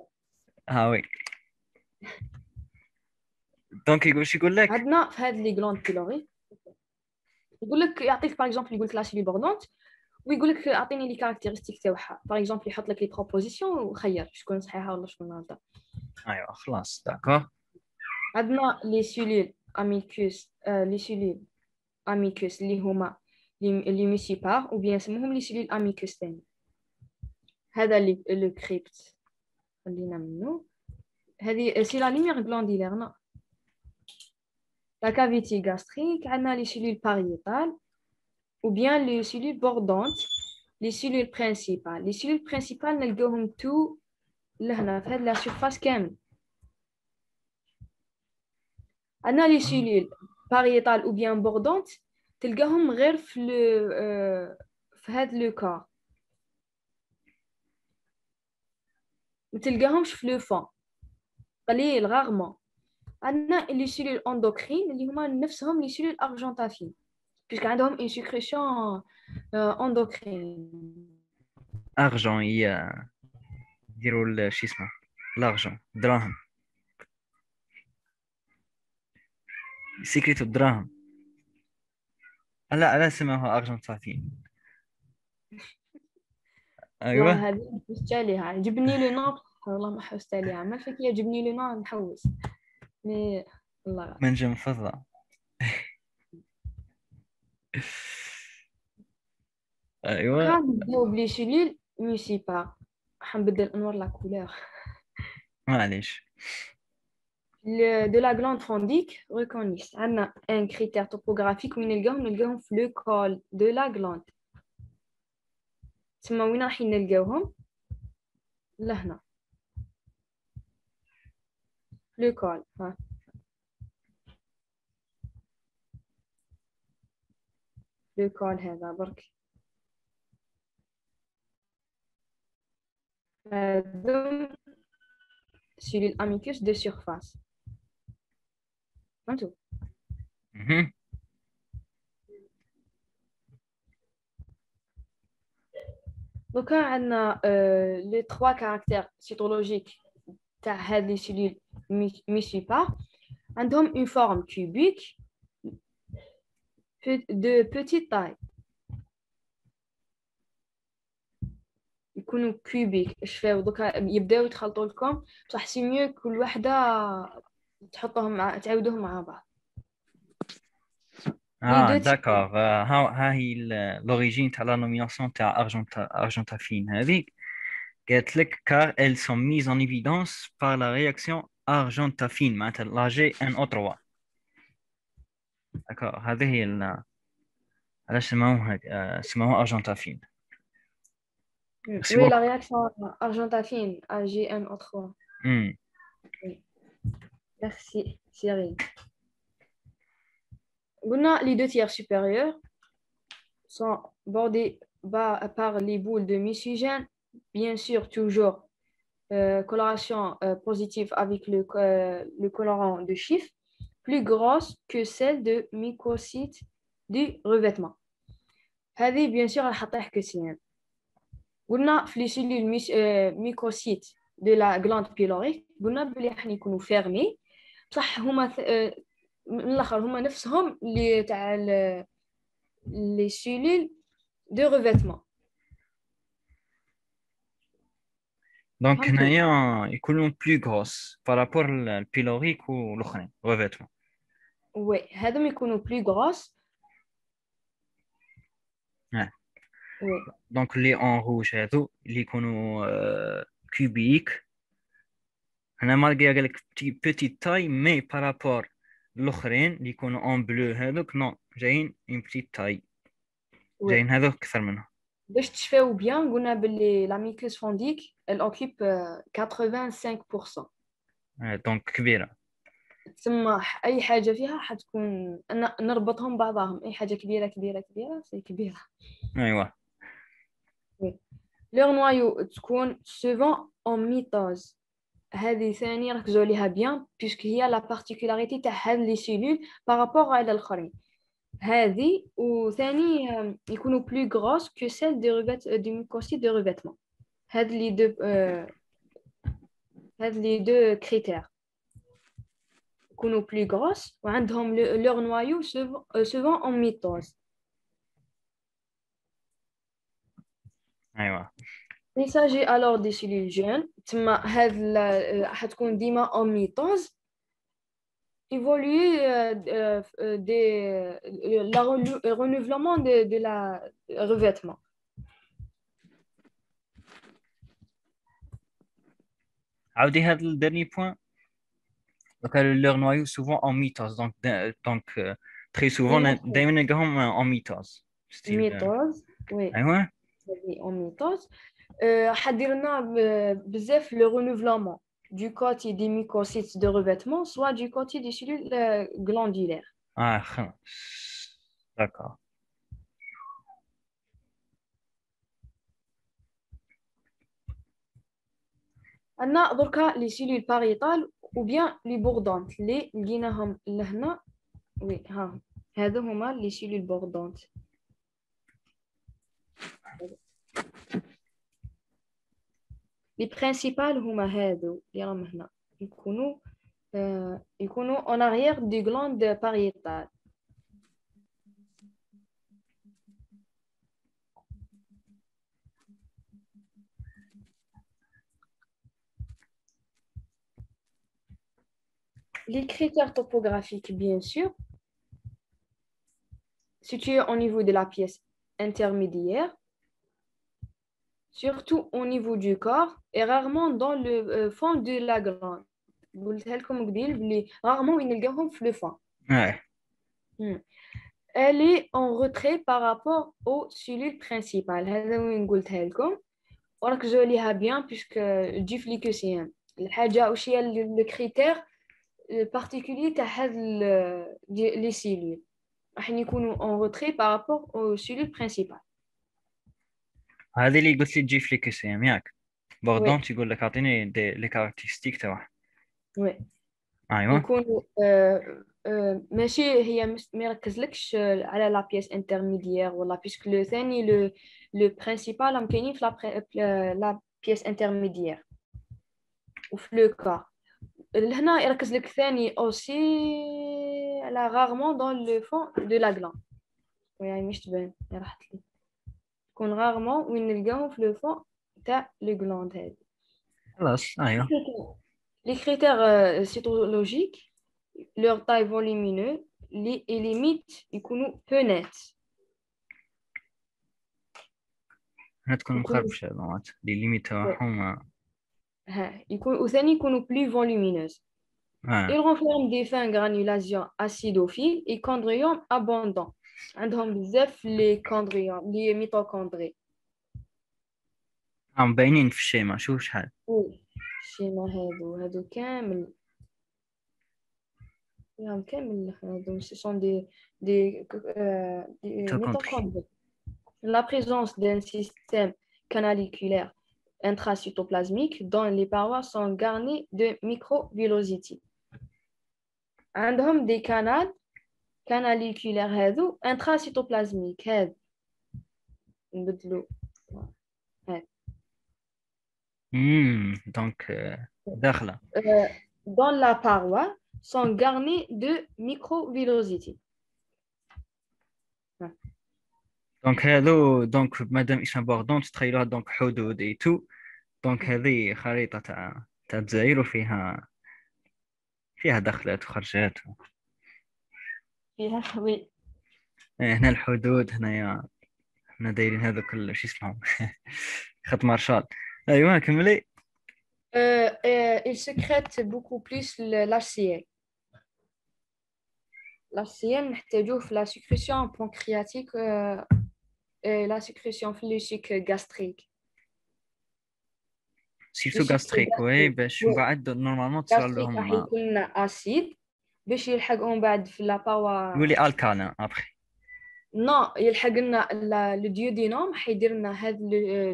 ها وي. دونك واش يقول لك؟ عندنا في هاد لي غلاند بيلوري يقول لك، يعطيك باغ اكزومبل يقول لك لا سيلول بوردونت ويقول لك اعطيني لي كاركتيرستيك تاعها. باغ اكزومبل يحط لك لي بروبوزيسيون وخير شكون صحيحه ولا شكون غلطه. ايوا خلاص داكور. عندنا لي سيلول اميكوس، لي سيلول اميكوس اللي هما لي ميسيبار او بيان اسمهم لي سيلول اميكوس ثاني. هذا اللي لو كريبت خلينا منه. هذه سي لا ليمير غلانديلير. La cavité gastrique, on a les cellules pariétales ou bien les cellules bordantes, les cellules principales. Les cellules principales, nous avons tout là, fait la surface كامل. On a les cellules pariétales ou bien bordantes, تلقاهم غير في هذا لو كار. ما تلقاهمش في لو فون. قليل rarement. عندنا les cellules endocrines اللي هما نفسهم les cellules argentafines puisque عندهم une sécrétion endocrine. ارجون هي يديروا شي اسمه لارجون دراهم سيكريت الدراهم. لا سموها ارجون صافين. ايوه هذه حوست عليها جبني لو نوم. والله ما حوست عليها ما فيك جبني لو نوم نحوس مي الله منجم فضة. ايوه كان نبداو بلي سيلول ميسيبا. حنبدل انوار لا كولور معليش. de la glande fondique reconnus. عندنا un critère topographique وين نلقاهم في le col de la glande. تسمى وين راح نلقاوهم؟ لهنا le col. ها لو كول هذا برك هذم cellules amicus de surface فهمتوا Mhm. دوكا عندنا لي 3 كاركتير سيتولوجيك تاع هاد لي سيلول ميسيبار عندهم une forme cubique de petite taille يكونوا كوبيك شفاو دوكا يبداو يتخلطوا لكم بصح سي ميو كل وحده تحطوهم تعاودوهم مع بعض لي Ah, دو تيب d'accord. ها هي l'origine تاع la nomination تاع argentafine هذيك. قالت لك car elles sont mises en évidence par la réaction argentafine معناتها la GNO3. d'accord هذه هي علاش سموها argentafine. Merci oui la beaucoup. réaction argentafine AgNO3 Hmm. oui. Merci Cyril قلنا les deux tiers supérieurs sont bordés par les boules de mucigène bien sûr toujours coloration positive avec le colorant de chiffre plus grosse que celle de mycocytes du revêtement. هذه bien sûr راح تحكي سين. قلنا في les cellules mycocytes de la glande pylorique قلنا بلي راح يكونوا fermés بصح هما من الاخر هما نفسهم اللي تاع les cellules de revêtement. Donc فهمتوا؟ هنايا يكونوا plus grosses par rapport للبيلوريك والاخرين revêtement. oui هذم يكونوا plus grosses. Ouais. oui Donc les en rouge هذو اللي يكونوا cubiques. هنا مالغي قال لك petite taille mais par rapport الاخرين اللي يكونوا en bleu هذوك نو جايين une petite taille. oui جايين هذوك اكثر منها. باش تشفاو بيان قلنا باللي لا ميكوس فونديك elle occupe 85%. دونك كبيره. تسمى اي حاجه فيها حتكون نربطهم بعضهم اي حاجه كبيره كبيره كبيره سي كبيره. ايوه. لور نوايو تكون سوفون اون ميتوز هذه ثاني ركزوا عليها بيان بيسك هي لا بارتيكولاريتي تاع هاد لي سيلول بارابور على الاخرين هذه وثاني يكونوا بلو غروس كو سيل دي ريفيت دي ميكوسيت دو ريفيتمون. هاد لي دو كريتير يكونوا بلو غروس وعندهم لور نوايو سوفون اون ميتوز. ايوه. Il s'agit alors des cellules jeunes. تما هاد حتكون ديما en mitose. Évoluer le renouvellement de la revêtement. عاودي هذا الدرني بوين. Donc leur noyau souvent en mitose donc très souvent دائما نلقاهم en mitose style Mitose, oui, ايوه. en mitose. حدير لنا بزاف le renouvellement du côté des mycocytes de revêtement, soit du côté des cellules glandulaires. خلاص. d'accord. عندنا دركا لي سيلول باريتال ou bien les bordantes اللي لقيناهم لهنا. وي ها هذو هما لي سيلول بوردونت. لي برينسيبال هما هذو اللي راهم هنا يكونوا en arrière du glande pariétale. Les critères topographiques, bien sûr, situés au niveau de la pièce intermédiaire, surtout au niveau du corps et rarement dans le fond de la glande. قلتها لكم قبيل بلي rarement وين نلقاهم في le fond. ouais. Elle est en retrait par rapport aux cellules principales. هذا وين قلتها لكم وركزوا عليها bien puisque تجي في ليكوسيان الحاجة وش هي le critère particulier تاع هاد les cellules. راح يكونوا en retrait par rapport aux cellules principales. هذه اللي قلت لي تجي في ليكوسيم ياك Oui, بوردون تقول لك اعطيني لي كاركتيستيك تاعها. oui. ايوه. يكونوا ماشي هي ما يركزلكش على لا بيس انترميديير ولا بيسك لو ثاني لو برينسيبال راهم كاينين في لا بيس انترميديير وفي لو كار. هنا يركز لك ثاني اوسي على غارمون دون لو فون دو لا غلان، يعني مش تبان راحت لي تكون غارمون وين نلقاهم في لو فون تاع لو غلاند هذه. خلاص ايوه. Les critères cytologiques, leur taille volumineuse et limites يكونوا peu nets. هنا تكون يكونوا مخربشة معناتها لي ليميت تاعهم. وثاني يكونوا plus volumineuses. اه. Ils renferment des fins granulations acidophiles et chondriums abondants. عندهم بزاف les chondriums les mitochondries. باينين في الشيماء شوف شحال. الشيما هادو كامل يعني كامل هادو ce sont des mitochondries. La présence d'un système canaliculaire intracytoplasmique dont les parois sont garnies de microvillosités. عندهم des canaux canaliculaires هذو intracytoplasmiques هذا نبدلو هذا. دونك داخله. Dans la paroi sont garnis de microvillosités. دونك هذو دونك مادام اسمها بوردون تتخيلوها دونك حدود اي تو. دونك هذه خريطة تاع الجزائر فيها دخلات وخرجات. فيها وي. هنا الحدود هنايا هنا دايرين هذا كل شو اسمهم خط مارشال. ايوه كملي. Il sécrète beaucoup plus l'HCl. L'HCl نحتاجوه في la sécrétion pancréatique et la sécrétion في le cycle gastrique. سيرتو غاستريك وي باش من بعد نورمالمون تصير gastrique راح لهم يكون اسيد باش يلحقوا من بعد في لا باوا. يولي الكالين ابخي. نو يلحق لنا لو ديودينوم حيدير لنا هذا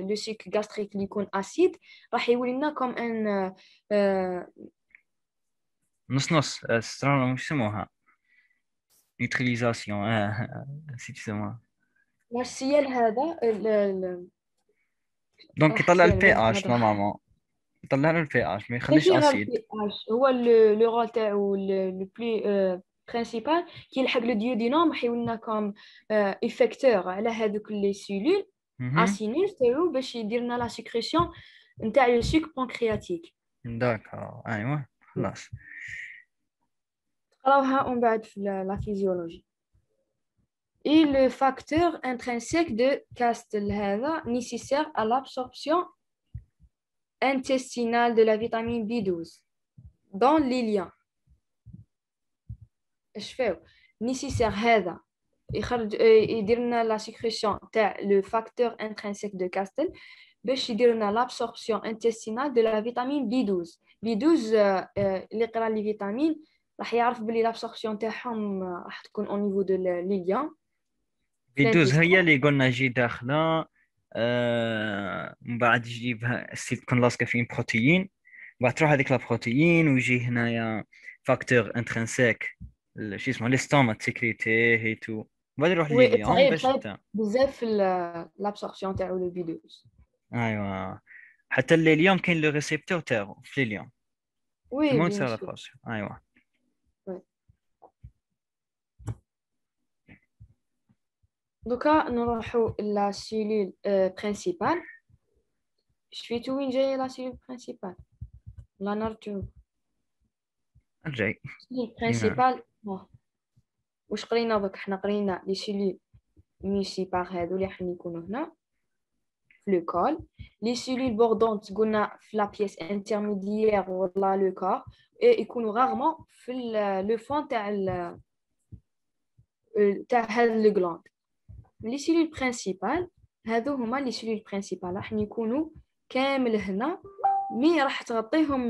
لو سيك غاستريك اللي يكون اسيد راح يولي لنا كوم ان نص نص سترون مش يسموها نيوتريليزاسيون نسيت يسموها. السيال هذا دونك يطلع البي اش نورمالمون يطلع له البي اش ما يخليش ماشي غير اسيد. البي اش هو لو رول تاعو لو بلي برينسيبال كي يلحق لو ديودينوم راح يولي لنا كوم افكتور على هذوك لي سيلول اسينيل تاعو باش يدير لنا لا سيكريسيون نتاع لو سيك بانكرياتيك. داكور ايوا خلاص. قراوها ومن بعد في لا فيزيولوجي. Et le facteur intrinsèque de Castel هذا nécessaire à l'absorption intestinale de la vitamine B12 dans les liens. اش فاو nécessaire هذا يخرج يدير لنا la sécrétion تاع le facteur intrinsèque de Castel باش يدير لنا l'absorption intestinale de la vitamine B12. B12 اللي قرا لي فيتامين راح يعرف بلي l'absorption تاعهم راح تكون au niveau de les liens. بيدوز هي اللي قلنا جي داخله من بعد يجيبها السيل تكون لاصقه فين بروتيين بعد تروح هذيك البروتيين ويجي هنايا فاكتور انترنسيك شو اسمه ليستوما تسكريتي هي تو بعد يروح لليون باش بزاف في لابسوربسيون تاعو لو بيدوز. ايوا حتى اليوم كاين لو ريسبتور تاعو في اليوم وي بيان سور. ايوا دوكا نروحو لا سيلول برينسيبال. شفيتو وين جايه لا سيلول برينسيبال لا نرجعو الجاي برينسيبال. واش قرينا دوك حنا قرينا لي سيلول ميسيبار هادو اللي راح يكونوا هنا في لو كول. لي سيلول بوردونت قلنا في لا بيس انترميديير ولا لو كور يكونوا غارمون في لو فون تاع هذا لو غلاند. لي سيلول برينسيبال هادو هما لي سيلول برينسيبال راح يكونوا كامل هنا مي راح تغطيهم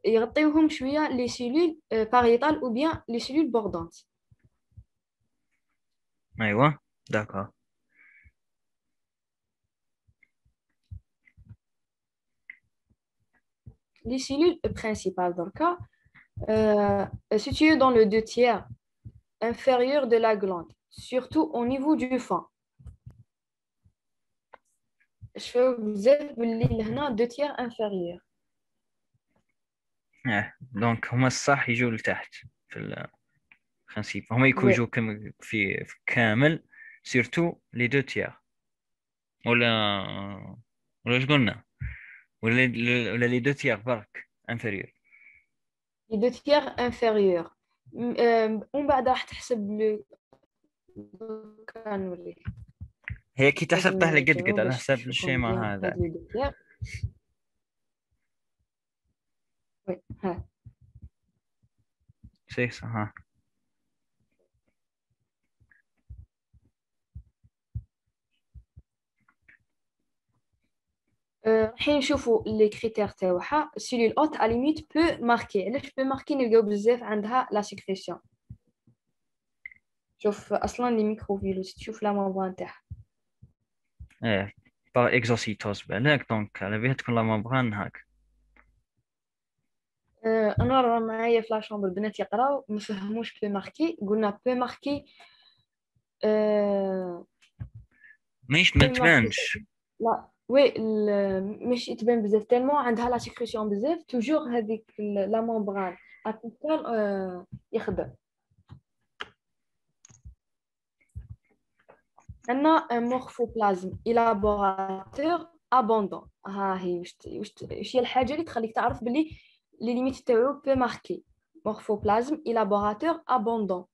يغطيوهم شويه لي سيلول باريتال ou bien les cellules bordantes. ايوه داكور. Les cellules principales donc situées dans le 2 tiers inférieur de la glande, surtout au niveau du fond. Je fais بزاف باللي هنا 2 tiers inférieur. دونك هما الصح يجوا لتحت في البرانسيب، هما يكونوا Oui. يجوا في كامل سيرتو لي دو تيار، ولا اش قلنا، ولا لي دو تيار برك انفيريور. Les 2 tiers inférieurs. ومن بعد راح تحسب كان نوريك. هي كي تحسب لازم طيح لك قد نجمعو قد على باش حساب نشوفهم الشيما بيان هاد هذاك. لي 2 tiers. وي ها. سي صح ها. راح نشوفوا لي كريتير تاعها. سيلول اوت على ليميت بو ماركي. علاش بو ماركي؟ نلقاو بزاف عندها لا سيكريسيون. شوف اصلا لي ميكروفيروس تشوف لا مامبران تاعها. باغ اكزوسيتوز بالك، دونك على بها تكون لا ممبران هاك. انا راه معايا في لا شومبر البنات يقراو ما فهموش بو ماركي. قلنا بو ماركي ماهيش ما بو ماركي. تبانش. لا وي ماشي تبان بزاف تالمون عندها لا سيكريسيون بزاف توجور هذيك لا ممبران ابيكال يخدم. عندنا مورفوبلازم إلابوراتور ابوندون. ها هي واش هي الحاجه اللي تخليك تعرف باللي لي ليميت تاعو بو ماركي. مورفوبلازم إلابوراتور abondant.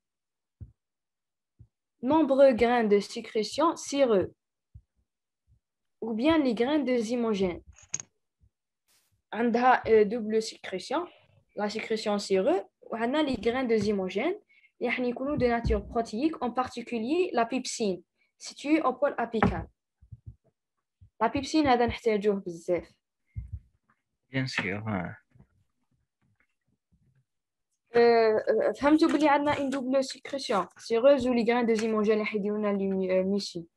Nombreux grains de sécrétion séreux ou bien les grains de zymogène. عندها double sécrétion, la sécrétion séreuse, وعندنا les grains de zymogène يعني يكونوا de nature protéique, en particulier la pepsine située au pôle apical. La pepsine هذا نحتاجوه بزاف. بيان سيغ. فهمتوا بلي عندنا une double sécrétion séreuse ou les grains de zymogène اللي حيديروا لنا الميشين.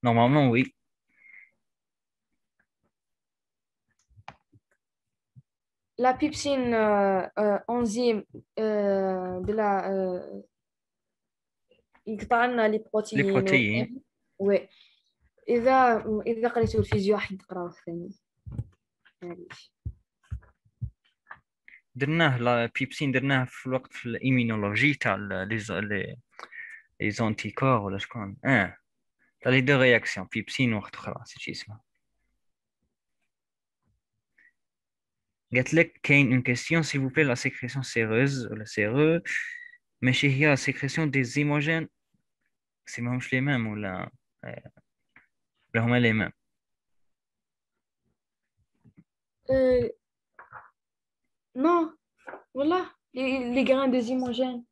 نورمالمون وي. La pepsine enzyme de la يقطع لنا لي لي بروتيين. بروتيين. وي اذا قريتوا الفيزياء راح تقراوه ثاني. معليش درناه لا بيبسين درناه في الوقت في الايمينولوجي تاع لي زونتيكور ولا شكون تاع لي دو رياكسيون بيبسين وقت اخرى نسيت اسمها. قالت لك كاين اون كيستيون سي فو بلي لا سيكريسيون سيروز ولا سيرو ماشي هي لا سيكريسيون دي زيموجين سي ماهمش لي ميم ولا ولا هما لي ميم. non voilà les grains de zymogène.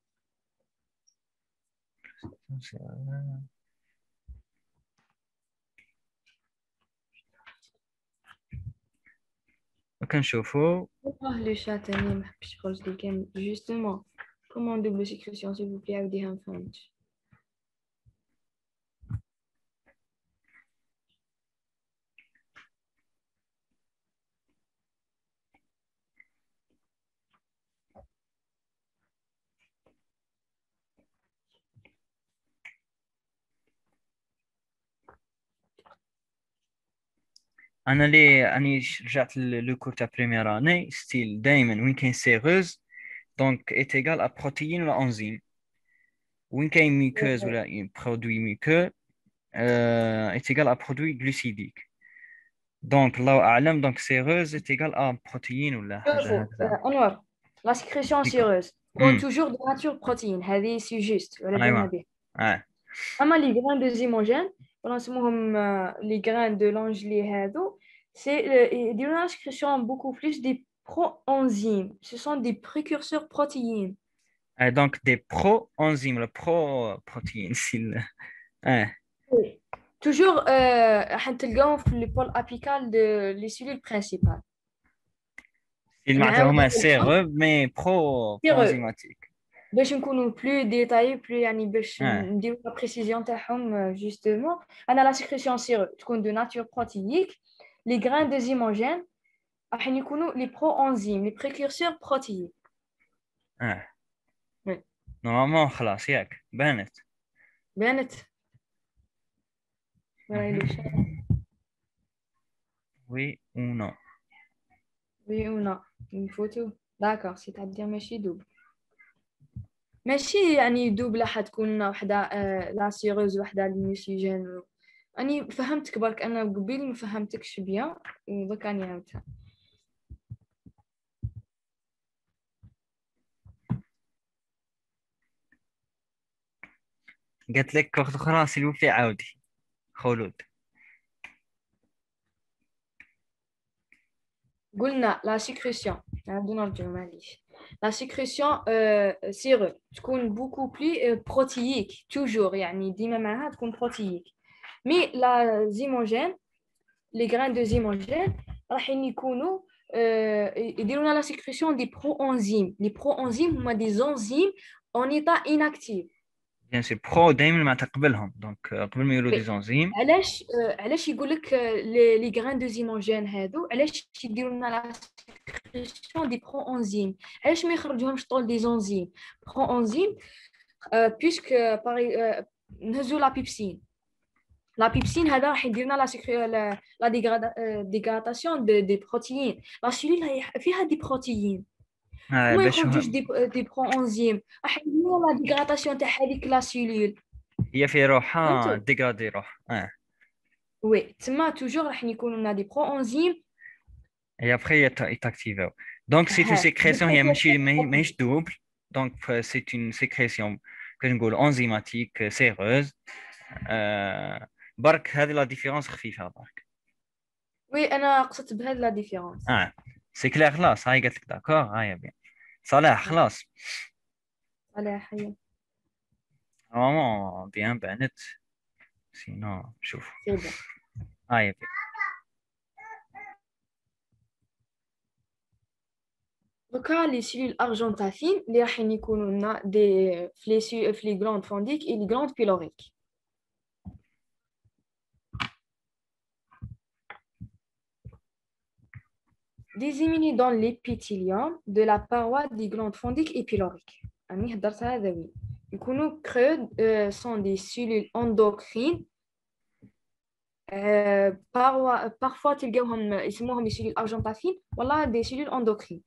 كنشوفو le chat تاني ما حبش يخرج لي كامل justement comment double sécrétion s'il vous plaît عاوديها ما فهمتش. اني رجعت لو كور تاع بريمير اني ستيل دائما وين كاين سيروز دونك ايت ايغال ا بروتيين ولا انزيم، وين كاين ميكوز ولا برودوي ميكو est égal à produit glucidique. Donc, الله أعلم دونك سيروز est égal à protéine ولا حاجة هكذا. أنور la sécrétion séreuse toujours de nature protéine هذه سي جوست ولا بالنا به. أما les grains de zymogène ولا نسموهم les grains de l'anglais هذو c'est يديروا لنا sécrétion beaucoup plus des proenzymes. Ce sont des précurseurs protéines. Donc des pro-enzymes, le pro-protéine. Oui. toujours حنتلقاهم في لي بول ابيكال دو لي سيلول برينسيبال. معناتها هما سيغو مي برو انزيماتيك. باش نكونوا بلو ديتاي بلو يعني باش اه نديروا لا بريسيزيون تاعهم جوستومون. انا لا سيكريسيون سيرو تكون دو ناتور بروتييك. لي غران دو زيموجين راح يكونوا لي برو انزيم لي بريكورسور بروتييك. اه وي نورمالمون خلاص ياك بانت. بانت. وي او نو. وي او نو une photo d'accord c'est-à-dire ماشي دوب ماشي يعني دوب راح تكون وحده لا سيروز وحده الميسيجين. اني فهمتك برك انا قبيل ما فهمتكش بيان ودرك راني عاودتها. قالت لك وقت اخرى سيلو في عاودي خلود. قلنا لا سيكريسيون نعاودو نرجعو معليش. لا سيكريسيون سيرو تكون بوكو بلي بروتييك توجور يعني ديما معها تكون بروتييك. مي لا زيموجين لي غران دو زيموجين راح يكونوا يديروا لنا لا سيكريسيون دي برو انزيم. لي برو انزيم هما دي زونزيم اون ايتا اناكتيف. بيان سي برو دائما ما تقبلهم دونك قبل ما يقولوا دي زونزيم. علاش يقول لك لي غران دو زيموجين هادو علاش يديروا لنا لا سيكريسيون دي برو انزيم. علاش ما يخرجوهمش طول دي زونزيم برو انزيم بيسك باغي نهزو لا بيبسين. لا بيبسين هذا راح يدير لنا لا ديغراداسيون دي بروتيين. لا سيلول فيها دي بروتيين وما باش يخرجوش دي برو انزيم راح يديروا لا ديغراداسيون تاع هذيك لا سيلول. هي في روحها فهمتوا ديغرادي روح. وي تما توجور راح يكونوا لنا دي برو انزيم. Et après, il t'active. Donc, c'est une sécrétion, il y a ماهيش double. Donc, c'est une sécrétion que نقول enzymatique, séreuse. برك هذه لا ديفيرونس خفيفة برك. وي انا قصدت بهذه لا ديفيرونس. سي كلير خلاص هاي قالت لك داكور هاي بيان. صلاح خلاص. على حياة. vraiment بيان بانت. سينو شوف. هاي بيان. دوكا لي سيلول ارجنتافين اللي راح يكونوا لنا دي في لي غلاند فونديك اي لي غلاند بيلوريك. disséminés dans l'épithélium de la paroi des glandes fondiques et pyloriques. أني هدرت هذا وي. يكونوا creux sont des cellules endocrines. parfois تلقاوهم يسموهم les cellules argentafines ولا des cellules endocrines.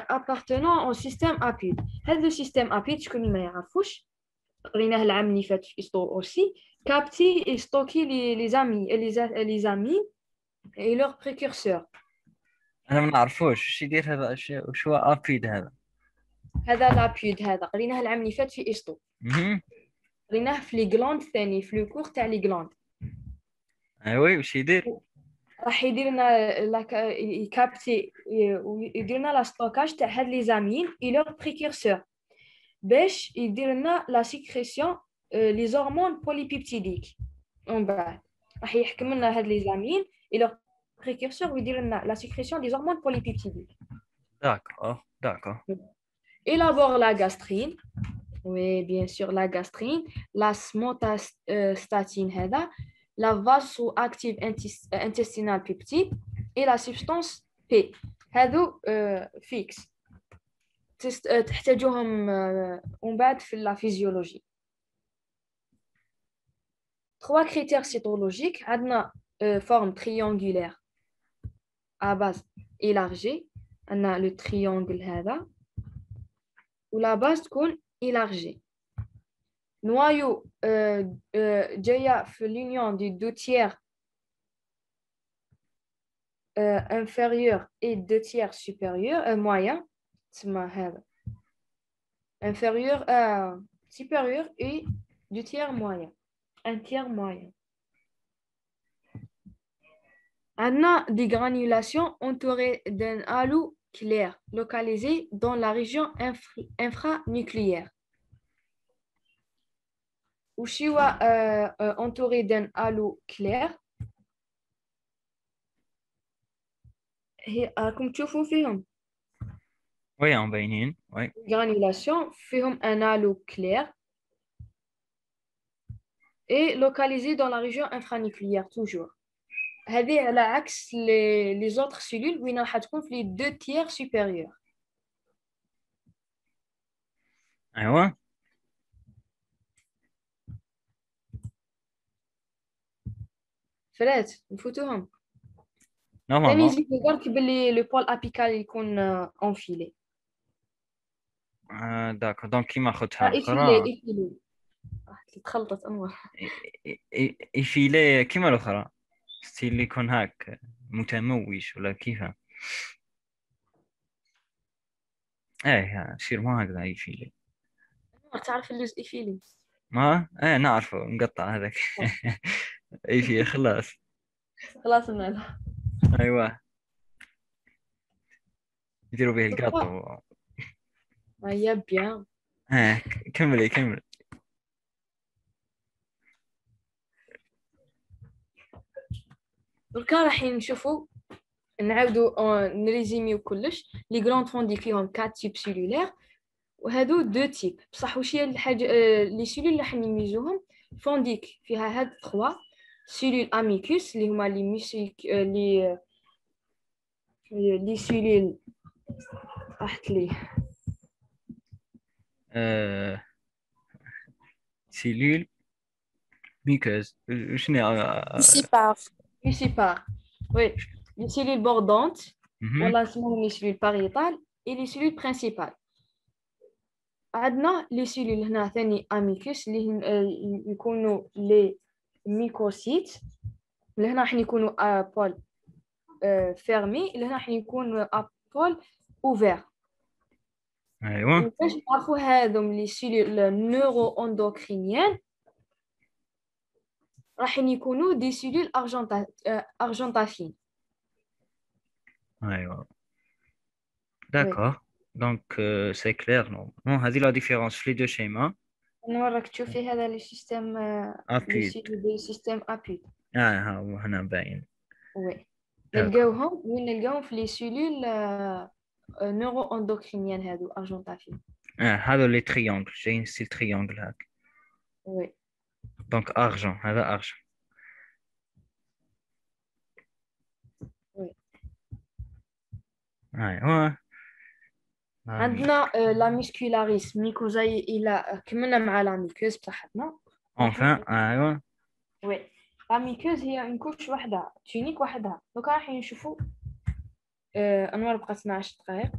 appartenant au système APID. هذا السيستم APID شكون اللي ما يعرفوش قريناه العام اللي فات في إسطو أوسي. capter et stocker les amines et leurs précurseurs. أنا ما نعرفوش شو يدير هذا شو أبيد هذا. هذا لابيد هذا قريناه العام اللي فات في إسطو. قريناه في لي غلاند ثاني في لو كور تاع لي غلاند. وي واش يدير؟ راح يدير لنا يكابتي ويدير لنا لا ستوكاج تاع هاد لي زامين اي لور بريكورسور باش يدير لنا لا سيكريسيون لي زورمون بوليبيبتيديك. ومن بعد راح يحكم لنا هاد لي زامين اي لور بريكورسور ويدير لنا لا سيكريسيون لي زورمون بوليبيبتيديك. D'accord. Élabore la gastrine. Oui, bien sûr, la gastrine, la smotastatine, la vasoactive intestinale peptide et la substance P. هذو fixe. تحتاجوهم ومن بعد في la physiologie. 3 critères cytologiques. عندنا forme triangulaire à base élargie. عندنا le triangle هذا. ولا باز تكون élargie. Noyau جاية في l'union des 2 tiers inférieur et 2 tiers supérieur moyen. تسمى هذا inférieur supérieur et 2 tiers moyen. Un tiers moyen. عندنا des granulations entourées d'un halo clair localisé dans la région infranucléaire. وشي هو entouré d'un halo clair. هي راكم تشوفوا فيهم وي هم باينين وي. granulation فيهم un halo clair et localisé dans la région infranucléaire toujours. هذه على عكس les autres cellules وين راح تكون في les 2 tiers supérieurs. ايوا فرات نفوتوهم ثاني نورمالمون. يزيد برك باللي لو بول ابيكال يكون انفيلي. داكو دونك كيما خدتها ايفيلي الاخرى ايفيلي تخلطت انواع. يفيلي كيما الاخرى ستيل اللي يكون هاك متموج ولا كيفاه. ايه سير ما هكذا يفيلي. تعرف اللوز ايفيلي؟ ما نعرفه مقطع هذاك. يفيلي خلاص. خلاص نعرف. ايوه يديروا به القاطو. هيا بيان. كملي كمل. دركا راح نشوفوا نعاودوا نريزيميو كلش. لي غراند فوندي فيهم 4 تيب سيلولير وهادو 2 تيب بصح. واش هي الحاجه لي سيلول اللي راح نميزوهم؟ فونديك فيها هاد 3 سيلول اميكوس اللي هما لي ميسيك لي سيلول راحت لي سيلول ميكوز شنو ميسيبار. وي لي سيلول بوردونت ولا اسمهم لي سيلول باريتال اي لي سيلول برينسيبال. عندنا لي سيلول هنا ثاني اميكوس اللي يكونوا لي ميكوسيت. لهنا راح يكونوا بول فيرمي. لهنا راح يكون بول اوفير. ايوه باش نعرفوا هذوم لي سيلول نورو اندوكرينيان راح يكونوا دي سيلول ارجنتافين. ايوه داكور دونك سي كلير. نو هذه لا ديفيرونس في لي دو شيما. نورك تشوفي هذا لي سيستيم لي سيلول دي سيستيم ابيد. ها هو هنا باين. وي نلقاوهم وين نلقاوهم في لي سيلول نورو اندوكرينيان هادو ارجنتافين. هذا لي تريونغل جايين ستيل تريونغل هاك. وي دونك ارجون هذا ارجون. وي ايوا عندنا لا ميسكولاريس ميكوزاي الى كملنا مع لا ميكوز بصحتنا. enfin ايوا وي لا ميكوز هي اون كوش وحدها تونيك وحدها. دوكا راح نشوفوا انوار بقات 12 دقائق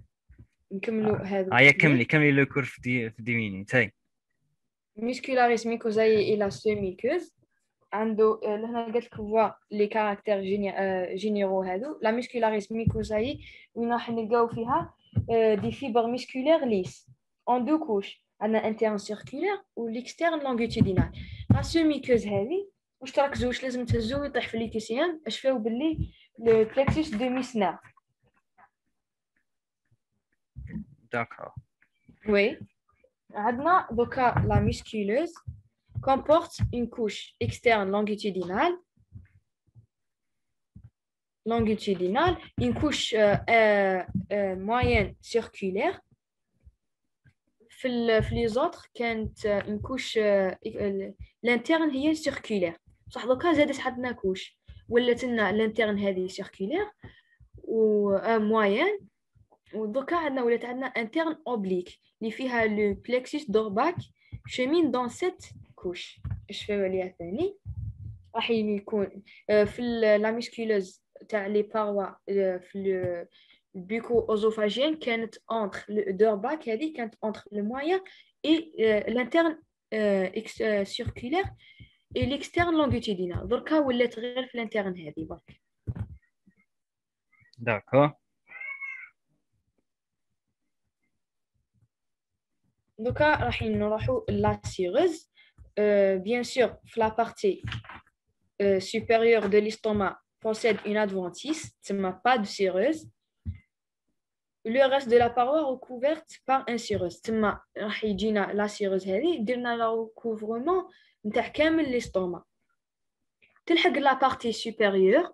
نكملوا هذا. هيا كملي لو كور في دي مينيت. هاي ميسكولاريس ميكوزاي الى سو ميكوز عنده لهنا قلت لك فوا لي كاركتير جينيرو هادو. لا ميسكولاريس ميكوزاي وين راح نلقاو فيها دي فيبر ميسكولير ليس en deux couches. عندنا interne circulaire و l'externe longitudinal. لا سو ميكوز هذه واش تركزوا واش لازم تهزوا يطيح في ليكيسيان اش فاو باللي لو plexus de Meissner. داكور Oui. عندنا دوكا la musculeuse comporte une couche externe longitudinale, une couche moyenne circulaire. في les autres كانت une couche l'interne هي circulaire. صح دوكا زادت عندنا كوش ولات لنا l'interne هذه circulaire و moyenne. ودوكا عندنا ولات عندنا interne oblique اللي فيها le plexus dorbac chemine dans cette couche. اش فيها ليها ثاني راح يكون في لا ميسكولوز تاع لي باروا في البيكو اوزوفاجين كانت انتر الدورباك. هذه كانت انتر لو موين اي الانترن سيركولير اي ليكسترن لونغيتودينال. دركا ولات غير في الانترن هذه برك. داكور دوكا راح نروحوا لا سيروز. bien sûr la partie supérieure de l'estomac possède une adventice, c'est pas de cireuse. le reste de la paroi recouverte par un cireuse. تما راح يجينا la cireuse هذه درنا la recouvrement نتاع كامل l'estomac. تلحق la partie supérieure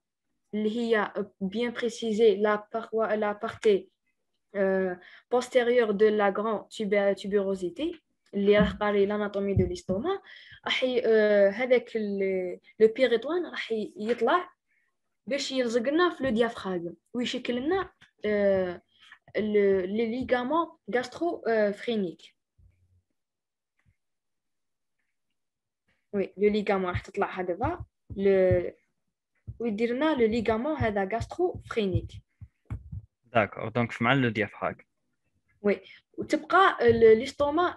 اللي هي bien précisé la partie postérieure de la grande tuberosité اللي راح قاري l'anatomie de l'estomac. راح هذاك le péritoine راح يطلع باش يلزق لنا في le diaphragme ويشكل لنا les ligaments gastro-phréniques. Oui, le ligament راح تطلع هذا ويدير لنا le ligament هذا gastro-phrénique. D'accord, donc مع le diaphragme. Oui, وتبقى l'estomac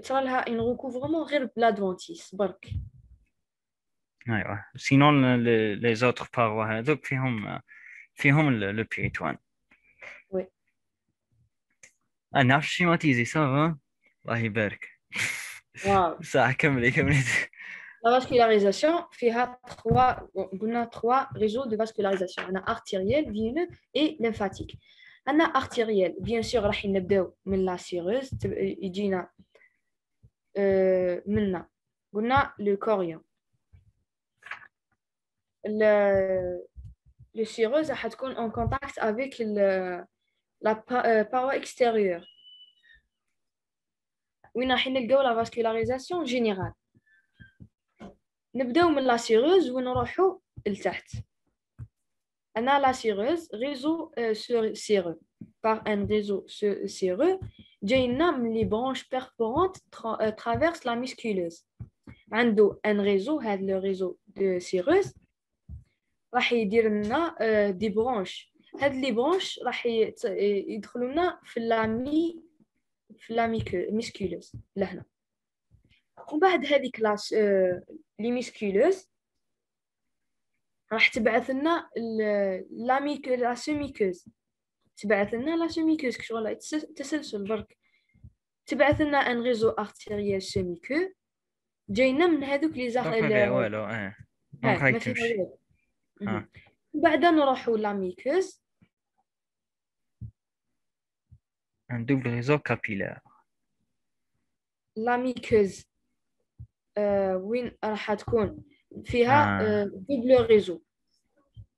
تصرى لها un recouvrement غير بلادفونتيس برك. ايوه sinon les autres parois هذوك فيهم le péritoine. Oui. نعرف شيماتيزي صافا الله يبارك. Wow. صح كملي. La vascularisation فيها trois réseaux de vascularisation. On a artériel, veineux et lymphatique. On a artériel, bien sûr راح نبداو من la cireuse يجينا منا قلنا le corion. Le cireuse راح تكون en contact avec la paroi extérieure. وين راح نلقاو la vascularisation générale. نبداو من la cireuse ونروحو لتحت. أنا la cireuse réseau séreux par un réseau séreux جاينا من les branches perforantes traversent la musculeuse. عنده un réseau هذا le réseau de séreuse راح يدير لنا دي برانش. هاد لي برانش راح يدخلوا لنا في لا ميسكولوز لهنا. ومن بعد هذيك لي ميسكولوز راح تبعث لنا لا سيميكوز. تبعث لنا لا سيميكوز كشغل تسلسل برك. تبعث لنا ان ريزو ارتيريال سيميكو جاينا من هذوك لي زاخ والو دونك هاي تمشي. بعدا نروحوا لا ميكوز ان دوبل ريزو كابيلار. لا ميكوز وين راح تكون فيها دوبل ريزو.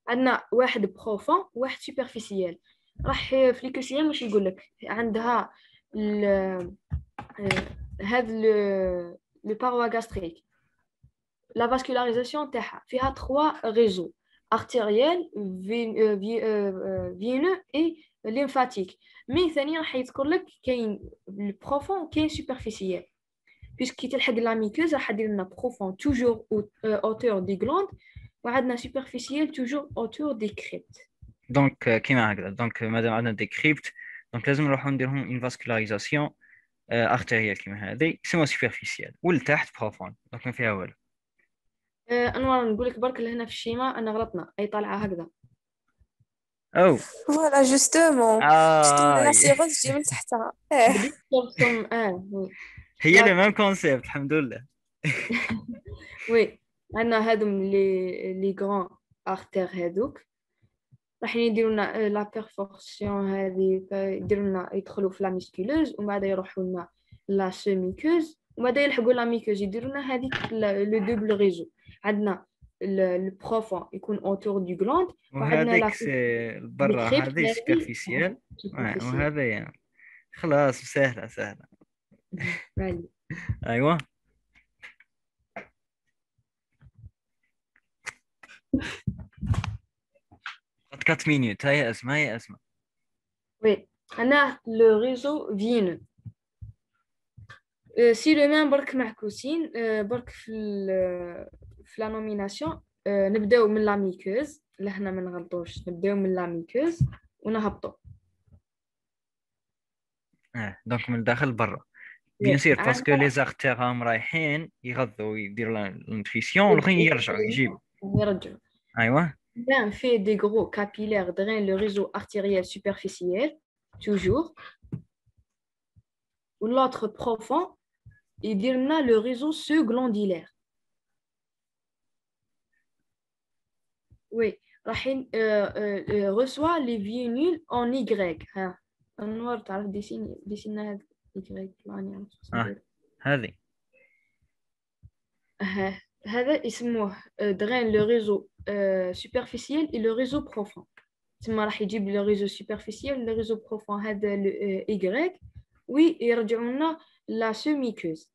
عندنا واحد بروفون وواحد سوبرفيسيال. راح في ليكوسيان واش يقول لك عندها هذا لو باروا غاستريك. لا فاسكولاريزاسيون تاعها فيها 3 ريزو artériel, veineux et lymphatique. Mais ثانيا راح يذكر لك كاين البروفون وكاين سوبرفيسيال. puisqu'il تلحق لا ميكوز راح يدير لنا بروفون toujours autour des glandes وعندنا سوبرفيسيال toujours autour des cryptes. دونك كيما هكذا. دونك مادام عندنا دي كريبت دونك لازم نروحو نديرهم اون فاسكولاريزاسيون ارتيريال كيما هذه سيمو سوبرفيسيال والتحت بروفون دونك ما فيها والو. انوار نقول لك برك لهنا في الشيما انا غلطنا اي طالعه هكذا. او فوالا جوستومون لا سيروز تجي من تحتها. بديت ترسم هي لو ميم كونسيبت الحمد لله. وي عندنا هادم لي غران ارتير هادوك راح يديروا لنا لا بيرفورسيون هذه يديروا لنا يدخلوا في لا ميسكولوز ومن بعد يروحوا لنا لا سيميكوز ومن بعد يلحقوا لا ميكوز يديروا لنا هذيك لو دوبل ريزو. عندنا البروفون يكون اوتور دو غلاند وعندنا لا برا هذه سوبرفيسيال وهذا يعني خلاص سهله. ايوه 4 minutes. هيا اسمع. وي انا لو ريزو فينو سي لو ميم برك معكوسين برك في لا نوميناسيون. نبداو من لا ميكوز لهنا ما نغلطوش. نبداو من لا ميكوز ونهبطوا دونك من الداخل برا بيان سير باسكو لي زارتير راهم رايحين يغذوا ويديروا النوتريسيون والاخرين يرجعوا يجيبوا. ايوا bien fait des gros capillaires drainent le réseau artériel superficiel toujours ou l'autre profond il dirna le réseau sous-glandulaire. Oui reçoit les vinyles en Y. ها النور تعرف ديسينا هذا Y راني عرفت هذه هذا اسمه دغين لو ريزو superficiel et le réseau profond. تما راح يجيب لو ريزو superficiel لو ريزو profond هذا Y ويرجعوا لنا لا semi-muqueuse.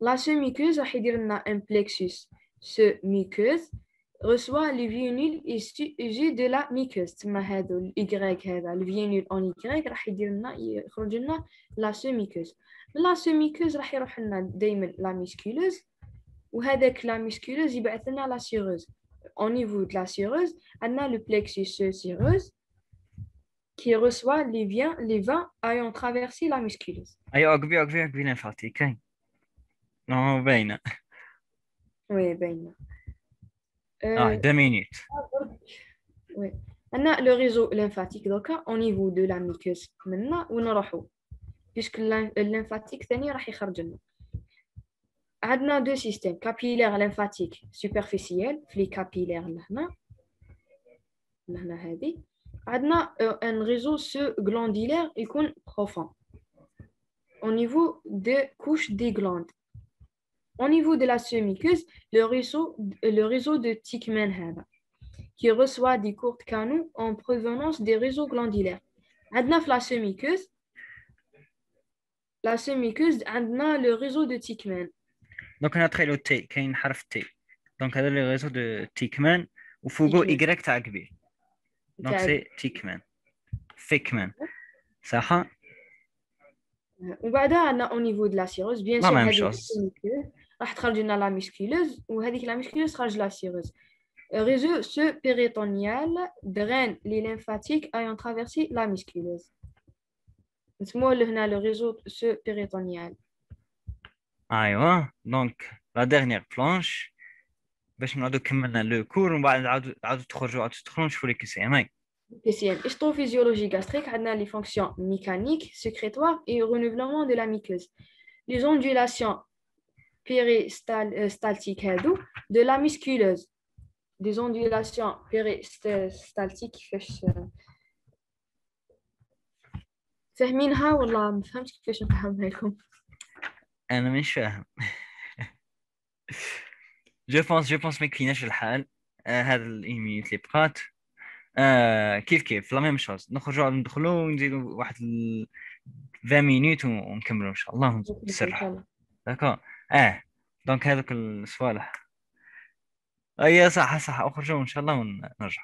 La semi-muqueuse راح يدير لنا un plexus. Ce muqueuse reçoit les vinyles issus de la muqueuse. تما هذا ال Y هذا le vinyle en Y راح يدير لنا يخرج لنا la semi-muqueuse. La semi-muqueuse راح يروح لنا دائما la musculeuse وهذاك la musculeuse يبعث لنا la cireuse. Au niveau de la cireuse, on a le plexus cireuse qui reçoit les veins ayant traversé la musculeuse. ايوه اقبي لمفاتيك كاين نو باينه Oui, باينه. 2 minutes. Oui. On a le réseau lymphatique donc au niveau de la muqueuse maintenant ونروحوا puisque lymphatique ثاني راح يخرج لنا. عندنا deux systèmes capillaire lymphatique superficiel في les capillaires لهنا هذه. عندنا un réseau glandulaire يكون profond au niveau des couches des glandes. Au niveau de la semi-muqueuse, le réseau de Tickman هذا qui reçoit des courtes canaux en provenance des réseaux glandulaires. عندنا في la semi-muqueuse عندنا le réseau de Tickman. دونك نتخيلوا تي كاين حرف تي دونك هذا لي ريزو دو تيكمان وفوقو ايكغيك تاع كبير دونك سي تيكمان فيكمان صح. وبعدها عندنا au niveau de la cireuse bien sûr هذه راح تخرج لنا لا musculeuse وهذيك لا musculeuse تخرج لا cireuse. Réseau péritonéal draine les lymphatiques ayant traversé la musculeuse. نسموه هنا le réseau péritonéal. ايوا دونك لا ديرنيير بلانش باش نعاودو كملنا لو كور ومن بعد عاودو تخرجوا نشوفوا لي كيسيان. Histophysiologie gastrique عندنا les fonctions mécaniques, sécrétoires et renouvellement de la muqueuse. Les ondulations péristaltiques de la musculeuse. Des ondulations péristaltiques كيفاش فاهمينها والله ما فهمتش كيفاش نفهمها لكم. انا مش فاهم. جو بونس ما كايناش الحال. هذا الايميت اللي بقات كيف لا ميم شوز ندخلوا ونزيدوا واحد 20 مينوت ونكملوا ان شاء الله بسرعه. داكو دونك هذوك الصوالح صح اخرجوا ان شاء الله ونرجع.